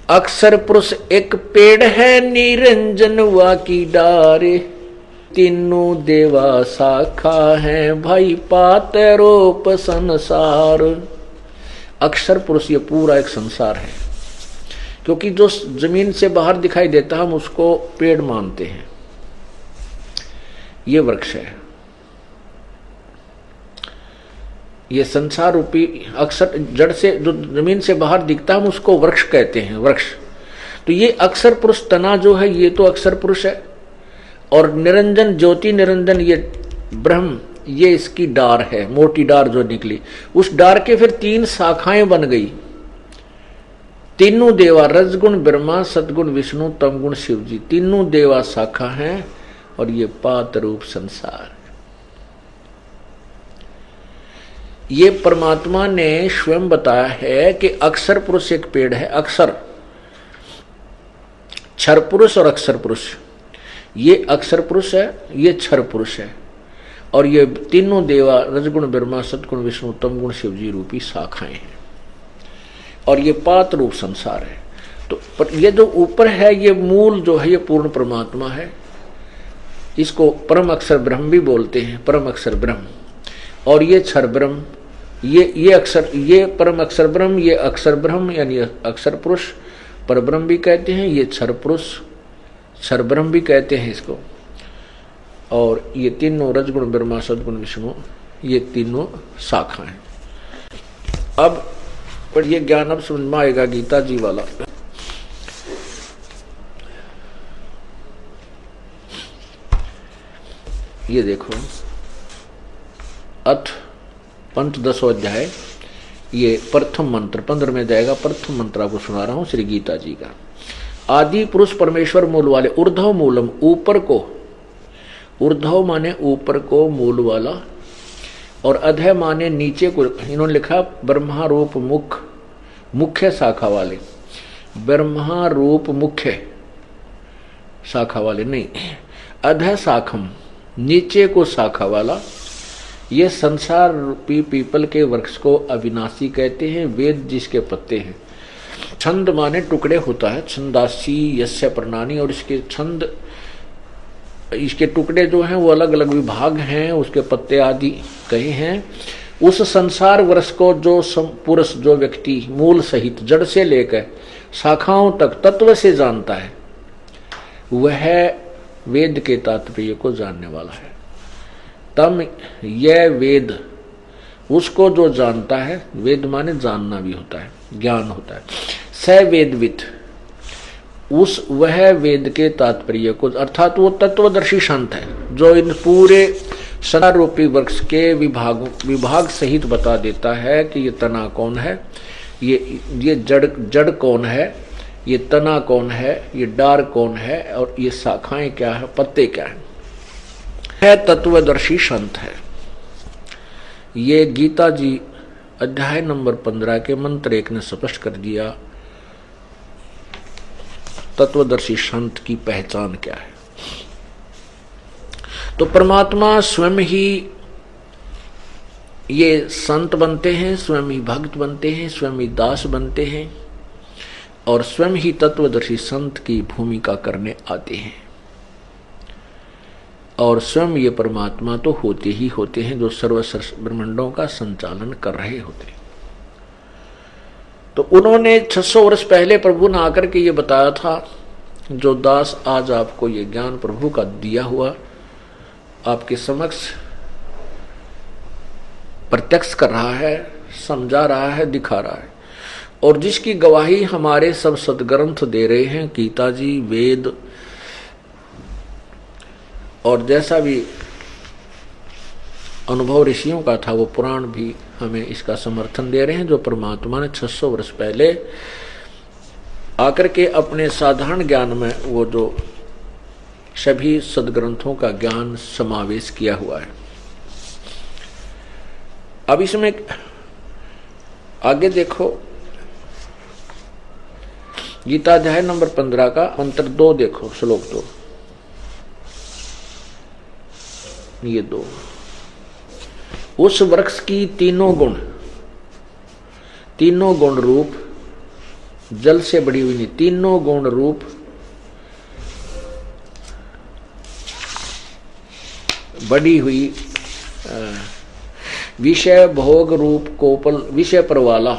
अक्षर पुरुष एक पेड़ है, निरंजन वा की डारे, तीनों देवा शाखा है, भाई पात रूप संसार। अक्षर पुरुष ये पूरा एक संसार है, क्योंकि जो जमीन से बाहर दिखाई देता हम उसको पेड़ मानते हैं, ये वृक्ष है। ये संसार रूपी अक्षर जड़ से, जो जमीन से बाहर दिखता हम उसको वृक्ष कहते हैं, वृक्ष। तो ये अक्षर पुरुष तना जो है ये तो अक्षर पुरुष है, और निरंजन ज्योति निरंजन ये ब्रह्म, ये इसकी डार है, मोटी डार जो निकली। उस डार के फिर 3 शाखाएं बन गई, तीनों देवा, रजगुण ब्रह्मा, सदगुण विष्णु, तमगुण शिव जी, तीनों देवा शाखा हैं, और ये पात रूप संसार। ये परमात्मा ने स्वयं बताया है कि अक्षर पुरुष एक पेड़ है। अक्षर, क्षर पुरुष और अक्षर पुरुष, ये अक्षर पुरुष है, ये क्षर पुरुष है, और ये तीनों देवा, रजगुण ब्रह्मा, सदगुण विष्णु, तमगुण शिव जी रूपी शाखाएं हैं, और ये पात रूप संसार है। तो पर ये जो ऊपर है, ये मूल जो है, ये पूर्ण परमात्मा है। इसको परम अक्षर ब्रह्म भी बोलते हैं, परम अक्षर ब्रह्म। और ये क्षर ब्रह्म, ये अक्षर, ये परम अक्षर ब्रह्म, ये अक्षर ब्रह्म यानी अक्षर पुरुष, पर ब्रह्म भी कहते हैं, ये क्षर पुरुष, क्षर ब्रह्म भी कहते हैं इसको। और ये तीनों रजगुण ब्रह्मा, सदगुण विष्णु, ये तीनों शाखा हैं। अब पर ये ज्ञान अब समझ में आएगा गीता जी वाला। ये देखो, अथ पंचदशो अध्याय, ये प्रथम मंत्र 15 में जाएगा। प्रथम मंत्र आपको सुना रहा हूं श्री गीता जी का। आदि पुरुष परमेश्वर मूल वाले, ऊर्ध्व मूलम, ऊपर को, ऊर्ध्व माने ऊपर को, मूल वाला, और अधः माने नीचे को। इन्होंने लिखा ब्रह्मा रूप मुख, मुख्य शाखा वाले, ब्रह्मा रूप मुख्य शाखा वाले नहीं, अधः शाखम, नीचे को शाखा वाला। ये संसार रूपी पीपल के वृक्ष को अविनाशी कहते हैं, वेद जिसके पत्ते हैं। छंद माने टुकड़े होता है, छंदासी यस्य प्रणानी, और इसके छंद, इसके टुकड़े जो हैं वो अलग अलग विभाग हैं, उसके पत्ते आदि कहे हैं। उस संसार वृक्ष को जो पुरुष, जो व्यक्ति मूल सहित जड़ से लेकर शाखाओं तक तत्व से जानता है, वह वेद के तात्पर्य को जानने वाला है। तम यह वेद, उसको जो जानता है, वेद माने जानना भी होता है, ज्ञान होता है। स वेदवित, उस वह वेद के तात्पर्य को, अर्थात वो तत्वदर्शी संत है जो इन पूरे संसार रूपी वृक्ष के विभाग सहित बता देता है कि ये तना कौन है, ये जड़ कौन है, ये तना कौन है, ये डार कौन है, और ये शाखाएं क्या है, पत्ते क्या है तत्वदर्शी संत है। ये गीता जी अध्याय नंबर 15 के मंत्र 1 ने स्पष्ट कर दिया तत्वदर्शी संत की पहचान क्या है। तो परमात्मा स्वयं ही ये संत बनते हैं, स्वयं ही भक्त बनते हैं, स्वयं ही दास बनते हैं, और स्वयं ही तत्वदर्शी संत की भूमिका करने आते हैं। और स्वयं ये परमात्मा तो होते ही होते हैं जो सर्व ब्रह्मांडों का संचालन कर रहे होते हैं। तो उन्होंने 600 वर्ष पहले प्रभु ने आकर के ये बताया था, जो दास आज आपको ये ज्ञान प्रभु का दिया हुआ आपके समक्ष प्रत्यक्ष कर रहा है, समझा रहा है, दिखा रहा है, और जिसकी गवाही हमारे सब सदग्रंथ दे रहे हैं, गीता जी, वेद और जैसा भी अनुभव ऋषियों का था वो पुराण भी हमें इसका समर्थन दे रहे हैं, जो परमात्मा ने 600 वर्ष पहले आकर के अपने साधारण ज्ञान में वो जो सभी सदग्रंथों का ज्ञान समावेश किया हुआ है। अब इसमें आगे देखो, गीता अध्याय नंबर 15 का मंत्र 2 देखो, श्लोक 2, ये 2, उस वृक्ष की तीनों गुण रूप जल से बड़ी हुई नहीं, तीनों गुण रूप बड़ी हुई विषय भोग रूप कोपल विषय पर वाला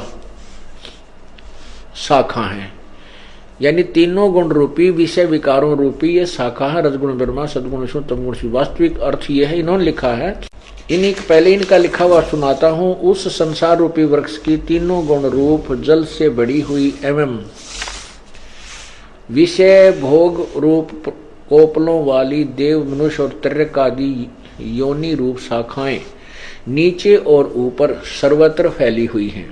शाखा है। यानी तीनों गुण रूपी विषय विकारों रूपी ये शाखा है, रजगुण ब्रह्मा, सदगुण विष्णु, तमगुण शिव। वास्तविक अर्थ ये है, इन्होंने लिखा है, पहले इनका लिखा हुआ सुनाता हूं। उस संसार रूपी वृक्ष की तीनों गुण रूप जल से बड़ी हुई एवं विषय भोग रूप कोपलों वाली देव, मनुष्य और त्र्यक आदि योनि रूप शाखाएं नीचे और ऊपर सर्वत्र फैली हुई हैं।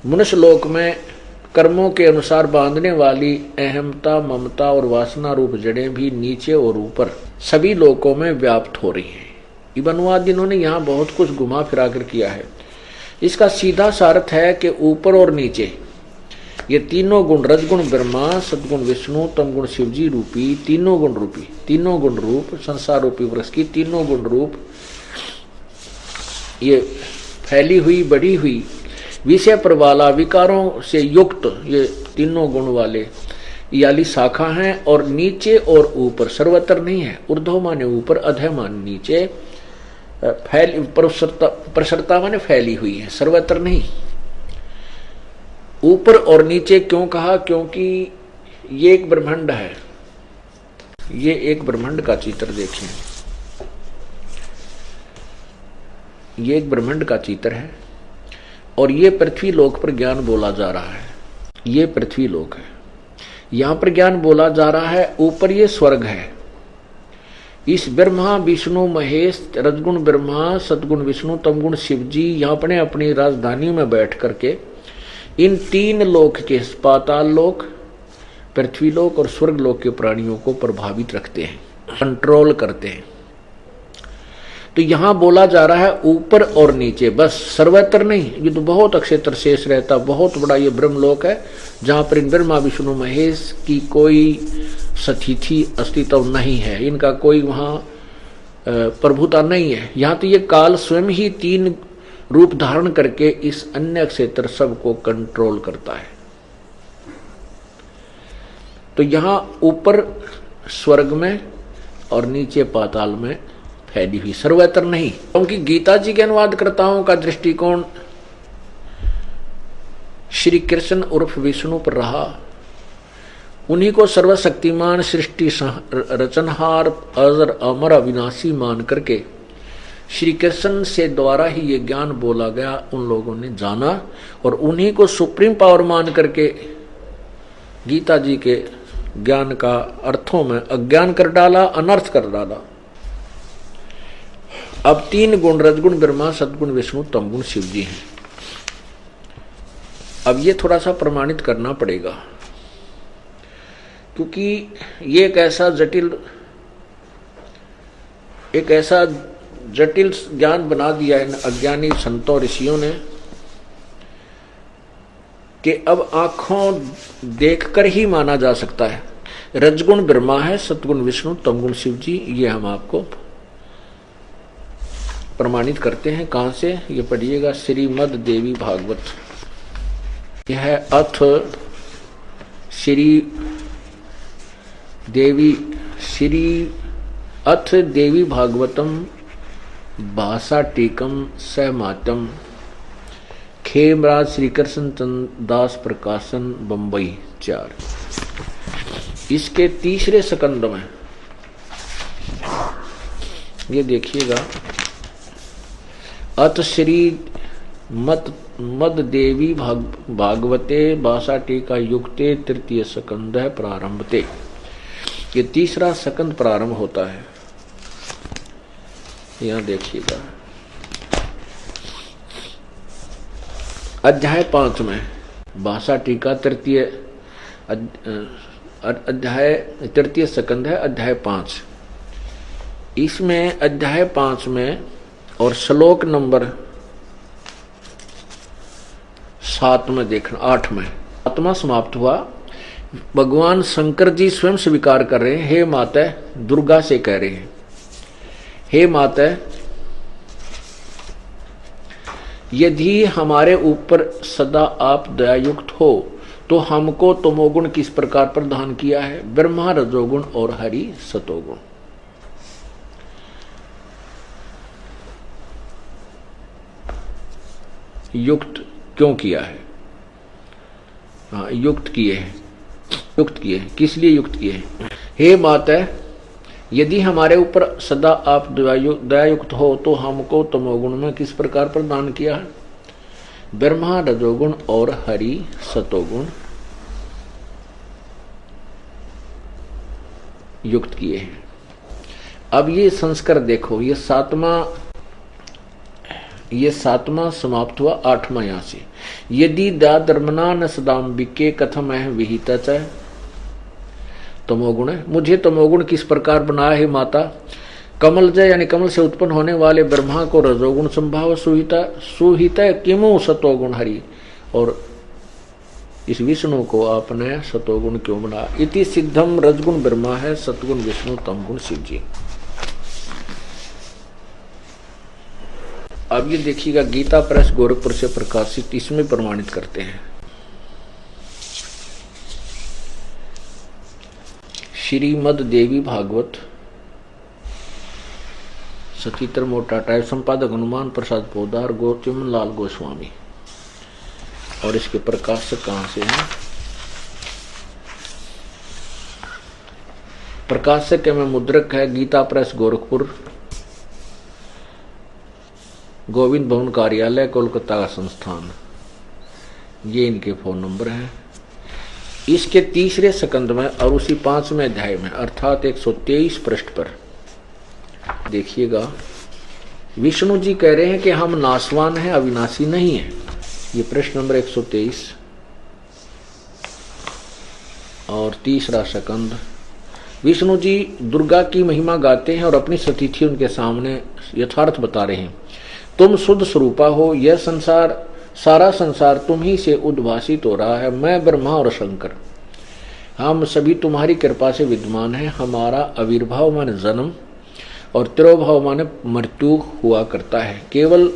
मनुष्य लोक में कर्मों के अनुसार बांधने वाली अहमता, ममता और वासना रूप जड़ें भी नीचे और ऊपर सभी लोकों में व्याप्त हो रही हैं। इब्न अनुवाद इन्होंने यहाँ बहुत कुछ घुमा फिरा कर किया है। इसका सीधा सार्थ है कि ऊपर और नीचे ये तीनों गुण, रजगुण ब्रह्मा, सदगुण विष्णु, तमगुण शिवजी रूपी तीनों गुण रूप संसार रूपी वृक्ष की तीनों गुण रूप ये फैली हुई, बढ़ी हुई, विषय पर वाला, विकारों से युक्त ये तीनों गुण वाले याली शाखा हैं। और नीचे और ऊपर, सर्वत्र नहीं है, ऊर्ध्व माने ऊपर, अधः माने नीचे, प्रसरता माने फैली हुई है, सर्वत्र नहीं। ऊपर और नीचे क्यों कहा? क्योंकि ये एक ब्रह्मांड है। ये एक ब्रह्मांड का चित्र देखें, ये एक ब्रह्मांड का चित्र है और ये पृथ्वी लोक पर ज्ञान बोला जा रहा है। ये पृथ्वी लोक है, यहां पर ज्ञान बोला जा रहा है। ऊपर ये स्वर्ग है। इस ब्रह्मा विष्णु महेश, रजगुण ब्रह्मा, सदगुण विष्णु, तमगुण शिवजी यहाँ अपने अपनी राजधानी में बैठ करके इन तीन लोक के, पाताल लोक, पृथ्वी लोक और स्वर्ग लोक के प्राणियों को प्रभावित रखते हैं, कंट्रोल करते हैं। तो यहां बोला जा रहा है ऊपर और नीचे, बस, सर्वत्र नहीं। ये तो बहुत अक्षेत्र शेष रहता, बहुत बड़ा ये ब्रह्मलोक है जहां पर इन ब्रह्मा विष्णु महेश की कोई स्थिति अस्तित्व नहीं है, इनका कोई वहां प्रभुता नहीं है। यहां तो ये काल स्वयं ही तीन रूप धारण करके इस अन्य क्षेत्र सबको कंट्रोल करता है। तो यहां ऊपर स्वर्ग में और नीचे पाताल में फैली हुई, सर्वत्र नहीं। क्योंकि गीता जी के अनुवादकर्ताओं का दृष्टिकोण श्री कृष्ण उर्फ विष्णु पर रहा। उन्हीं को सर्वशक्तिमान, सृष्टि रचनहार, अजर अमर अविनाशी मान करके श्री कृष्ण से द्वारा ही ये ज्ञान बोला गया, उन लोगों ने जाना और उन्हीं को सुप्रीम पावर मान करके गीता जी के ज्ञान का अर्थों में अज्ञान कर डाला, अनर्थ कर डाला। अब तीन गुण, रजगुण ब्रह्मा, सदगुण विष्णु, तमगुण शिवजी हैं। अब ये थोड़ा सा प्रमाणित करना पड़ेगा, क्योंकि ये एक ऐसा जटिल ज्ञान बना दिया इन अज्ञानी संतों ऋषियों ने कि अब आंखों देखकर ही माना जा सकता है। रजगुण ब्रह्मा है, सतगुण विष्णु, तमगुण शिवजी, ये हम आपको प्रमाणित करते हैं। कहां से? ये पढ़िएगा, श्रीमद देवी भागवत। यह अथ श्री देवी श्री अथ देवी भागवतम भाषा टीकम सहमातम खेमराज श्री कृष्ण दास प्रकाशन बंबई 4। इसके तीसरे स्कंद में ये देखिएगा, अथ श्री मद देवी भागवते भाषा टीका युक्ते तृतीय स्कंद प्रारंभते। ये तीसरा स्कंद प्रारंभ होता है। यहां देखिएगा अध्याय 5 में भाषा टीका तृतीय अध्याय तृतीय स्कंद है, अध्याय 5। इसमें अध्याय 5 में और श्लोक नंबर 7 में देखना, 8 में 7वां समाप्त हुआ। भगवान शंकर जी स्वयं स्वीकार कर रहे हैं, हे माता, दुर्गा से कह रहे हैं, हे माता, यदि हमारे ऊपर सदा आप दयायुक्त हो तो हमको तमोगुण किस प्रकार प्रदान किया है, ब्रह्मा रजोगुण और हरि सतोगुण। युक्त क्यों किया है? हाँ, युक्त किए हैं। युक्त किए किस लिए युक्त किए हैं? हे माता, यदि हमारे ऊपर सदा आप दयायुक्त हो तो हमको तमोगुण में किस प्रकार प्रदान किया है, ब्रह्मा रजोगुण और हरि सतोगुण युक्त किए हैं। अब ये संस्कार देखो, ये सातवां समाप्त हुआ, 8वां यहां से। यदि दाधर्मना न सदाम्बिके कथम है विहिता च तमोगुण है। मुझे तमोगुण किस प्रकार बनाया है माता? कमल जय यानी कमल से उत्पन्न होने वाले ब्रह्मा को रजोगुण संभाव सुहिता किमु सतोगुण हरि, और इस विष्णु को आपने सतोगुण क्यों बना? इति सिद्धम रजगुण ब्रह्मा है, सतगुण विष्णु, तमगुण शिव जी। अब ये देखिएगा, गीता प्रेस गोरखपुर से प्रकाशित, इसमें प्रमाणित करते हैं। श्रीमद देवी भागवत, सचित्र मोटा टाइप, संपादक हनुमान प्रसाद पोदार, चिमन लाल गोस्वामी। और इसके प्रकाशक कहां से हैं? प्रकाशक में मुद्रक है गीता प्रेस गोरखपुर, गोविंद भवन कार्यालय, कोलकाता का संस्थान। ये इनके फोन नंबर हैं। इसके तीसरे स्कंद में और उसी 5वें अध्याय में अर्थात 123 पृष्ठ पर देखिएगा, विष्णु जी कह रहे हैं कि हम नासवान हैं, अविनाशी नहीं है। ये प्रश्न नंबर 123 और तीसरा स्कंद। विष्णु जी दुर्गा की महिमा गाते हैं और अपनी स्थिति उनके सामने यथार्थ बता रहे हैं। तुम शुद्ध स्वरूपा हो, यह संसार, सारा संसार तुम ही से उद्भासित हो रहा है। मैं ब्रह्मा और शंकर, हम सभी तुम्हारी कृपा से विद्यमान हैं। हमारा आविर्भाव माने जन्म और तिरोभाव माने मृत्यु हुआ करता है। केवल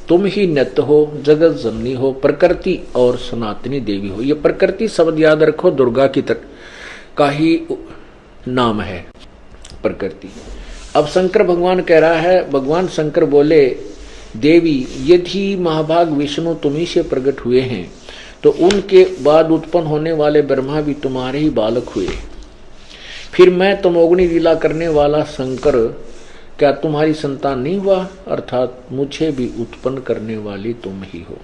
तुम ही नित्य हो, जगत जननी हो, प्रकृति और सनातनी देवी हो। ये प्रकृति शब्द याद रखो, दुर्गा की का ही नाम है प्रकृति। अब शंकर भगवान कह रहा है, भगवान शंकर बोले, देवी यदि महाभाग विष्णु तुम्ही से प्रकट हुए हैं तो उनके बाद उत्पन्न होने वाले ब्रह्मा भी तुम्हारे ही बालक हुए। फिर मैं तमोगुणी लीला करने वाला शंकर क्या तुम्हारी संतान नहीं हुआ? अर्थात मुझे भी उत्पन्न करने वाली तुम ही हो।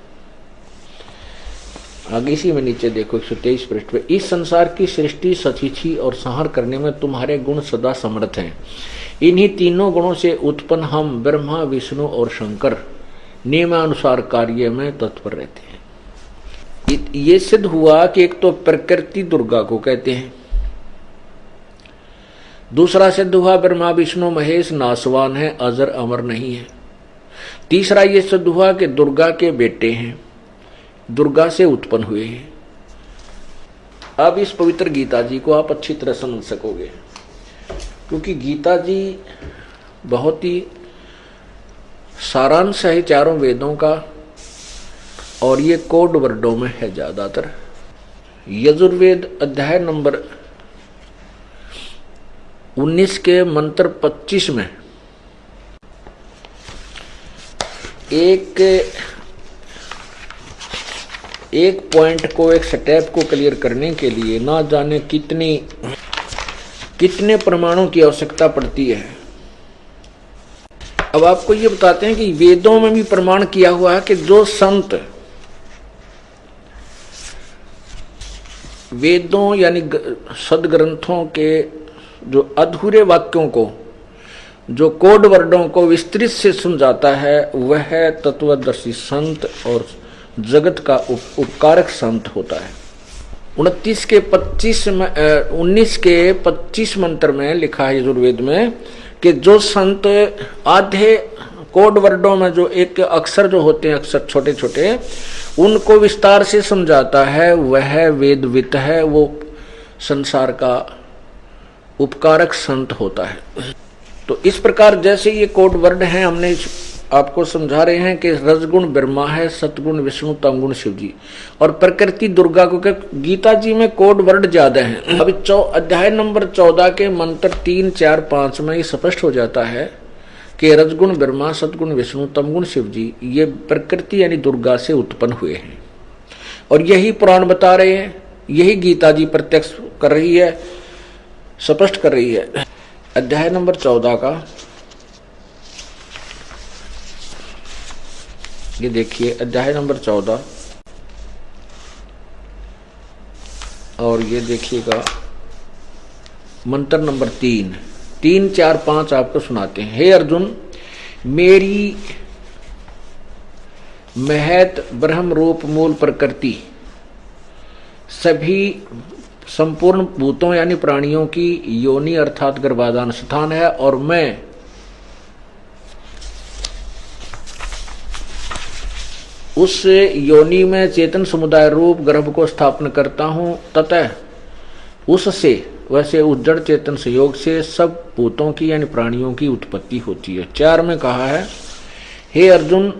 आगे इसी में नीचे देखो 123 पृष्ठ पे, इस संसार की सृष्टि, सतिथि और संहार करने में तुम्हारे गुण सदा समर्थ हैं। इन्हीं तीनों गुणों से उत्पन्न हम ब्रह्मा, विष्णु और शंकर नियमानुसार कार्य में तत्पर रहते हैं। ये सिद्ध हुआ कि एक तो प्रकृति दुर्गा को कहते हैं, दूसरा सिद्ध हुआ ब्रह्मा विष्णु महेश नासवान है, अजर अमर नहीं है। तीसरा ये सिद्ध हुआ कि दुर्गा के बेटे हैं, दुर्गा से उत्पन्न हुए हैं। अब इस पवित्र गीता जी को आप अच्छी तरह समझ सकोगे, क्योंकि गीता जी बहुत ही सारांश है चारों वेदों का, और ये कोड वर्डों में है ज्यादातर। यजुर्वेद अध्याय नंबर 19 के मंत्र 25 में एक पॉइंट को, एक स्टेप को क्लियर करने के लिए ना जाने कितने प्रमाणों की आवश्यकता पड़ती है। अब आपको ये बताते हैं कि वेदों में भी प्रमाण किया हुआ है कि जो संत वेदों यानी सदग्रंथों के जो अधूरे वाक्यों को, जो कोड वर्डों को विस्तृत से समझाता है, वह तत्वदर्शी संत और जगत का उपकारक संत होता है। 19 के 25 मंत्र में लिखा है यजुर्वेद में कि जो संत आधे कोड वर्डों में जो एक अक्षर जो होते हैं, अक्षर छोटे छोटे, उनको विस्तार से समझाता है, वह वेदवित है, वो संसार का उपकारक संत होता है। तो इस प्रकार जैसे ये कोड वर्ड हैं, हमने आपको समझा रहे हैं कि रजगुण ब्रह्मा है, सतगुण विष्णु, तमगुण शिव जी, और प्रकृति दुर्गा को। गीता जी में कोड वर्ड ज्यादा हैं। अभी अध्याय नंबर 14 के मंत्र 3, 4, 5 में ये स्पष्ट हो जाता है कि रजगुण ब्रह्मा, सतगुण विष्णु, तमगुण शिव जी, ये प्रकृति यानी दुर्गा से उत्पन्न हुए हैं। और यही पुराण बता रहे हैं, यही गीता जी प्रत्यक्ष कर रही है, स्पष्ट कर रही है। अध्याय नंबर 14 का ये देखिए, अध्याय नंबर 14 और ये देखिएगा मंत्र नंबर 3, 4, 5 आपको सुनाते हैं। हे अर्जुन, मेरी महत ब्रह्म रूप मूल प्रकृति सभी संपूर्ण भूतों यानी प्राणियों की योनि अर्थात गर्भाधान स्थान है, और मैं उस योनि में चेतन समुदाय रूप गर्भ को स्थापन करता हूं, ततः उससे वैसे उस जड़ चेतन संयोग से सब भूतों की यानी प्राणियों की उत्पत्ति होती है। 4 में कहा है, हे अर्जुन,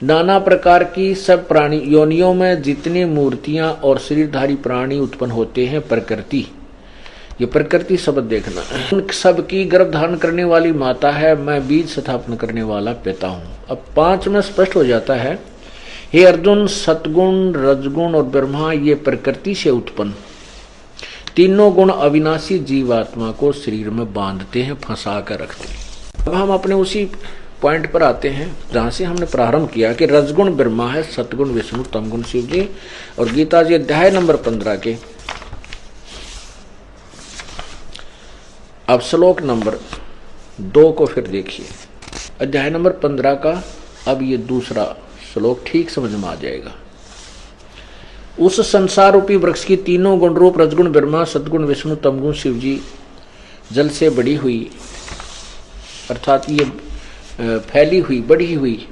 नाना प्रकार की सब प्राणी योनियों में जितनी मूर्तियां और शरीरधारी प्राणी उत्पन्न होते हैं, प्रकृति, ये प्रकृति शब्द देखना, उन सब की गर्भ धारण करने वाली माता है, मैं बीज स्थापन करने वाला पिता हूं। अब 5 में स्पष्ट हो जाता है, हे अर्जुन, सतगुण, रजगुण और ब्रह्मा ये प्रकृति से उत्पन्न तीनों गुण अविनाशी जीवात्मा को शरीर में बांधते हैं, फंसा कर रखते हैं। अब हम अपने उसी पॉइंट पर आते हैं जहां से हमने प्रारंभ किया कि रजगुण ब्रह्मा है, सतगुण विष्णु, तमगुण शिव जी। और गीता जी अध्याय नंबर 15 के अब श्लोक नंबर 2 को फिर देखिए। अध्याय नंबर 15 का अब ये दूसरा श्लोक ठीक समझ में आ जाएगा। उस संसार रूपी वृक्ष की तीनों गुण रूप रजगुण ब्रह्मा, सतगुण विष्णु, तमगुण शिव जी जल से बड़ी हुई, अर्थात ये फैली हुई, बढ़ी हुई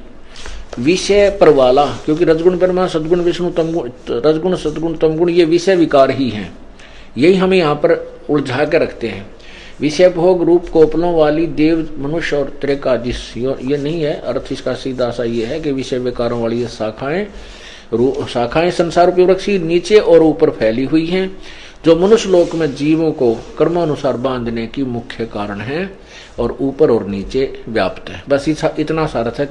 विषय पर वाला, क्योंकि रजगुण ब्रह्मा, सदगुण विष्णु, तमगुण, रजगुण सदगुण तमगुण ये विषय विकार ही हैं। यही हमें यहाँ पर उलझा के रखते हैं। विषय भोग रूप कोपलों वाली देव, मनुष्य और त्रिकादिश, ये नहीं है अर्थ। इसका सीधा सा ये है कि विषय विकारों वाली ये शाखाएं संसार रूपी वृक्ष नीचे और ऊपर फैली हुई हैं, जो मनुष्य लोक में जीवों को कर्मानुसार बांधने की मुख्य कारण है और ऊपर और नीचे व्याप्त है। बस इतना सारा था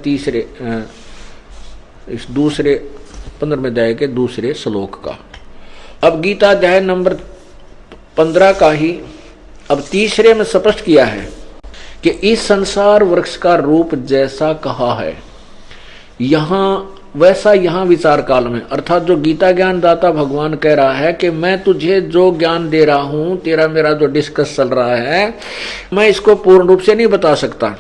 इस दूसरे 15वें अध्याय के दूसरे श्लोक का। अब गीता अध्याय नंबर 15 का ही अब तीसरे में स्पष्ट किया है कि इस संसार वृक्ष का रूप जैसा कहा है यहाँ वैसा यहाँ विचार काल में, अर्थात जो गीता ज्ञान दाता भगवान कह रहा है कि मैं तुझे जो ज्ञान दे रहा हूं, तेरा मेरा जो डिस्कस चल रहा है, मैं इसको पूर्ण रूप से नहीं बता सकता।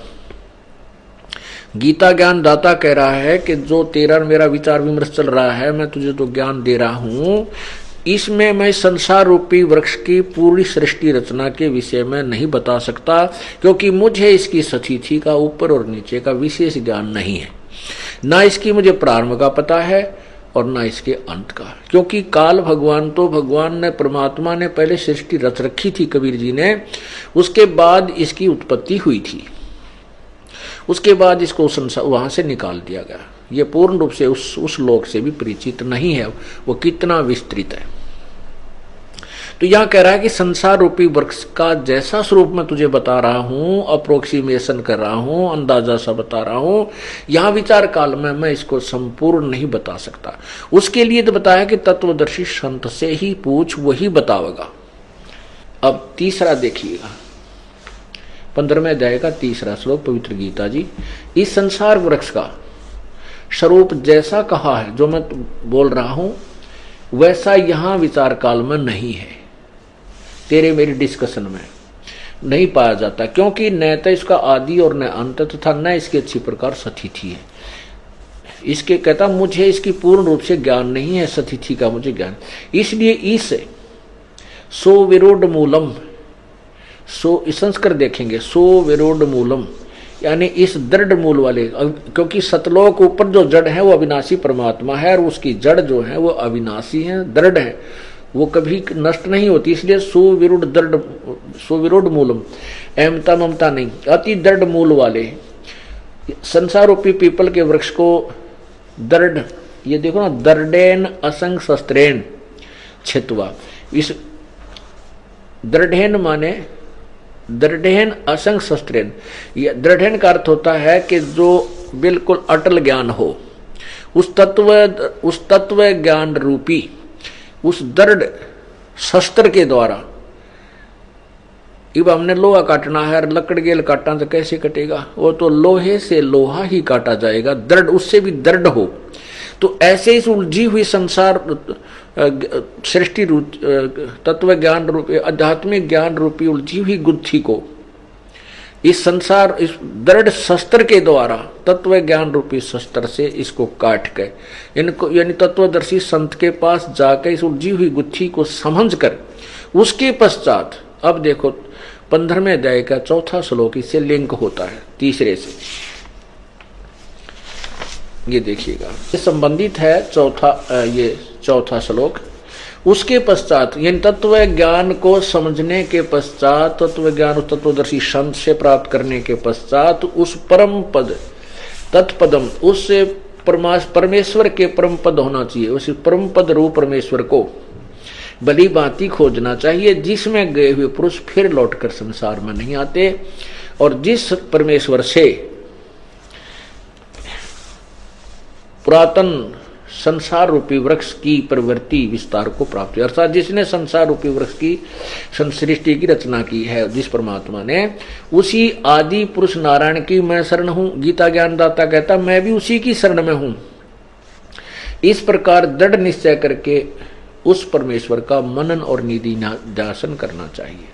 गीता ज्ञान दाता कह रहा है कि जो तेरा मेरा विचार विमर्श चल रहा है, मैं तुझे जो ज्ञान दे रहा हूं, इसमें मैं संसार रूपी वृक्ष की पूरी सृष्टि रचना के विषय में नहीं बता सकता, क्योंकि मुझे इसकी स्थिति का ऊपर और नीचे का विशेष ज्ञान नहीं है। ना इसकी मुझे प्रारंभ का पता है और ना इसके अंत का, क्योंकि काल भगवान ने परमात्मा ने पहले सृष्टि रच रखी थी, कबीर जी ने, उसके बाद इसकी उत्पत्ति हुई थी, उसके बाद इसको संसार वहां से निकाल दिया गया। ये पूर्ण रूप से उस लोक से भी परिचित नहीं है, वो कितना विस्तृत है। तो यहां कह रहा है कि संसार रूपी वृक्ष का जैसा स्वरूप मैं तुझे बता रहा हूं, अप्रोक्सीमेशन कर रहा हूं, अंदाजा सा बता रहा हूं, यहां विचार काल में मैं इसको संपूर्ण नहीं बता सकता। उसके लिए तो बताया कि तत्वदर्शी संत से ही पूछ, वही बतावेगा। अब तीसरा देखिएगा, 15वें अध्याय का तीसरा श्लोक, पवित्र गीता जी। इस संसार वृक्ष का स्वरूप जैसा कहा है, जो मैं बोल रहा हूं, वैसा यहां विचार काल में नहीं है, तेरे मेरी डिस्कशन में नहीं पाया जाता, क्योंकि न तो इसका आदि और न अंत तथा न इसकी अच्छी प्रकार सतिथि है। इसके कहता मुझे इसकी पूर्ण रूप से ज्ञान नहीं है, सतिथि का मुझे ज्ञान, इसलिए इस सो विरोध मूलम, सो संस्कृत देखेंगे, सो विरोध मूलम यानी इस दृढ़ मूल वाले, क्योंकि सतलोक ऊपर जो जड़ है वो अविनाशी परमात्मा है और उसकी जड़ जो है वो अविनाशी है, दृढ़ है, वो कभी नष्ट नहीं होती, इसलिए सुविरुद्ध दृढ़, सुविरुद्ध मूलम, एमता ममता नहीं, अति दृढ़ मूल वाले संसार रूपी पीपल के वृक्ष को दृढ़, ये देखो ना, दृढ़ेन असंग शस्त्रेन छित्वा, इस दृढ़ेन माने दृढ़ेन असंग शस्त्रेन, दृढ़ेन का अर्थ होता है कि जो बिल्कुल अटल ज्ञान हो, उस तत्व ज्ञान रूपी उस दृढ़ शस्त्र के द्वारा। अब हमने लोहा काटना है, लकड़ गेल काटना तो कैसे कटेगा, वो तो लोहे से लोहा ही काटा जाएगा, दृढ़ उससे भी दृढ़ हो। तो ऐसे इस उलझी हुई संसार सृष्टि तत्व ज्ञान रूपी आध्यात्मिक ज्ञान रूपी उलझी हुई गुत्थी को इस संसार इस दृढ़ शस्त्र के द्वारा, तत्व ज्ञान रूपी शस्त्र से इसको काट के, इनको यानी तत्वदर्शी संत के पास जाकर इस उलझी हुई गुत्थी को समझकर, उसके पश्चात अब देखो 15वें अध्याय का चौथा श्लोक इससे लिंक होता है तीसरे से, ये देखिएगा, ये संबंधित है चौथा श्लोक। उसके पश्चात यानी तत्व ज्ञान को समझने के पश्चात, तत्व ज्ञान उस तत्वदर्शी संत से प्राप्त करने के पश्चात उस परम पद तत्पदम, उससे परमेश्वर के परम पद होना चाहिए, उस परम पद रूप परमेश्वर को भली भांति खोजना चाहिए, जिसमें गए हुए पुरुष फिर लौटकर संसार में नहीं आते, और जिस परमेश्वर से पुरातन संसार रूपी वृक्ष की प्रवृत्ति विस्तार को प्राप्त है, अर्थात जिसने संसार रूपी वृक्ष की सृष्टि की रचना की है, जिस परमात्मा ने, उसी आदि पुरुष नारायण की मैं शरण हूं। गीता ज्ञानदाता कहता मैं भी उसी की शरण में हूं। इस प्रकार दृढ़ निश्चय करके उस परमेश्वर का मनन और निधिध्यासन करना चाहिए।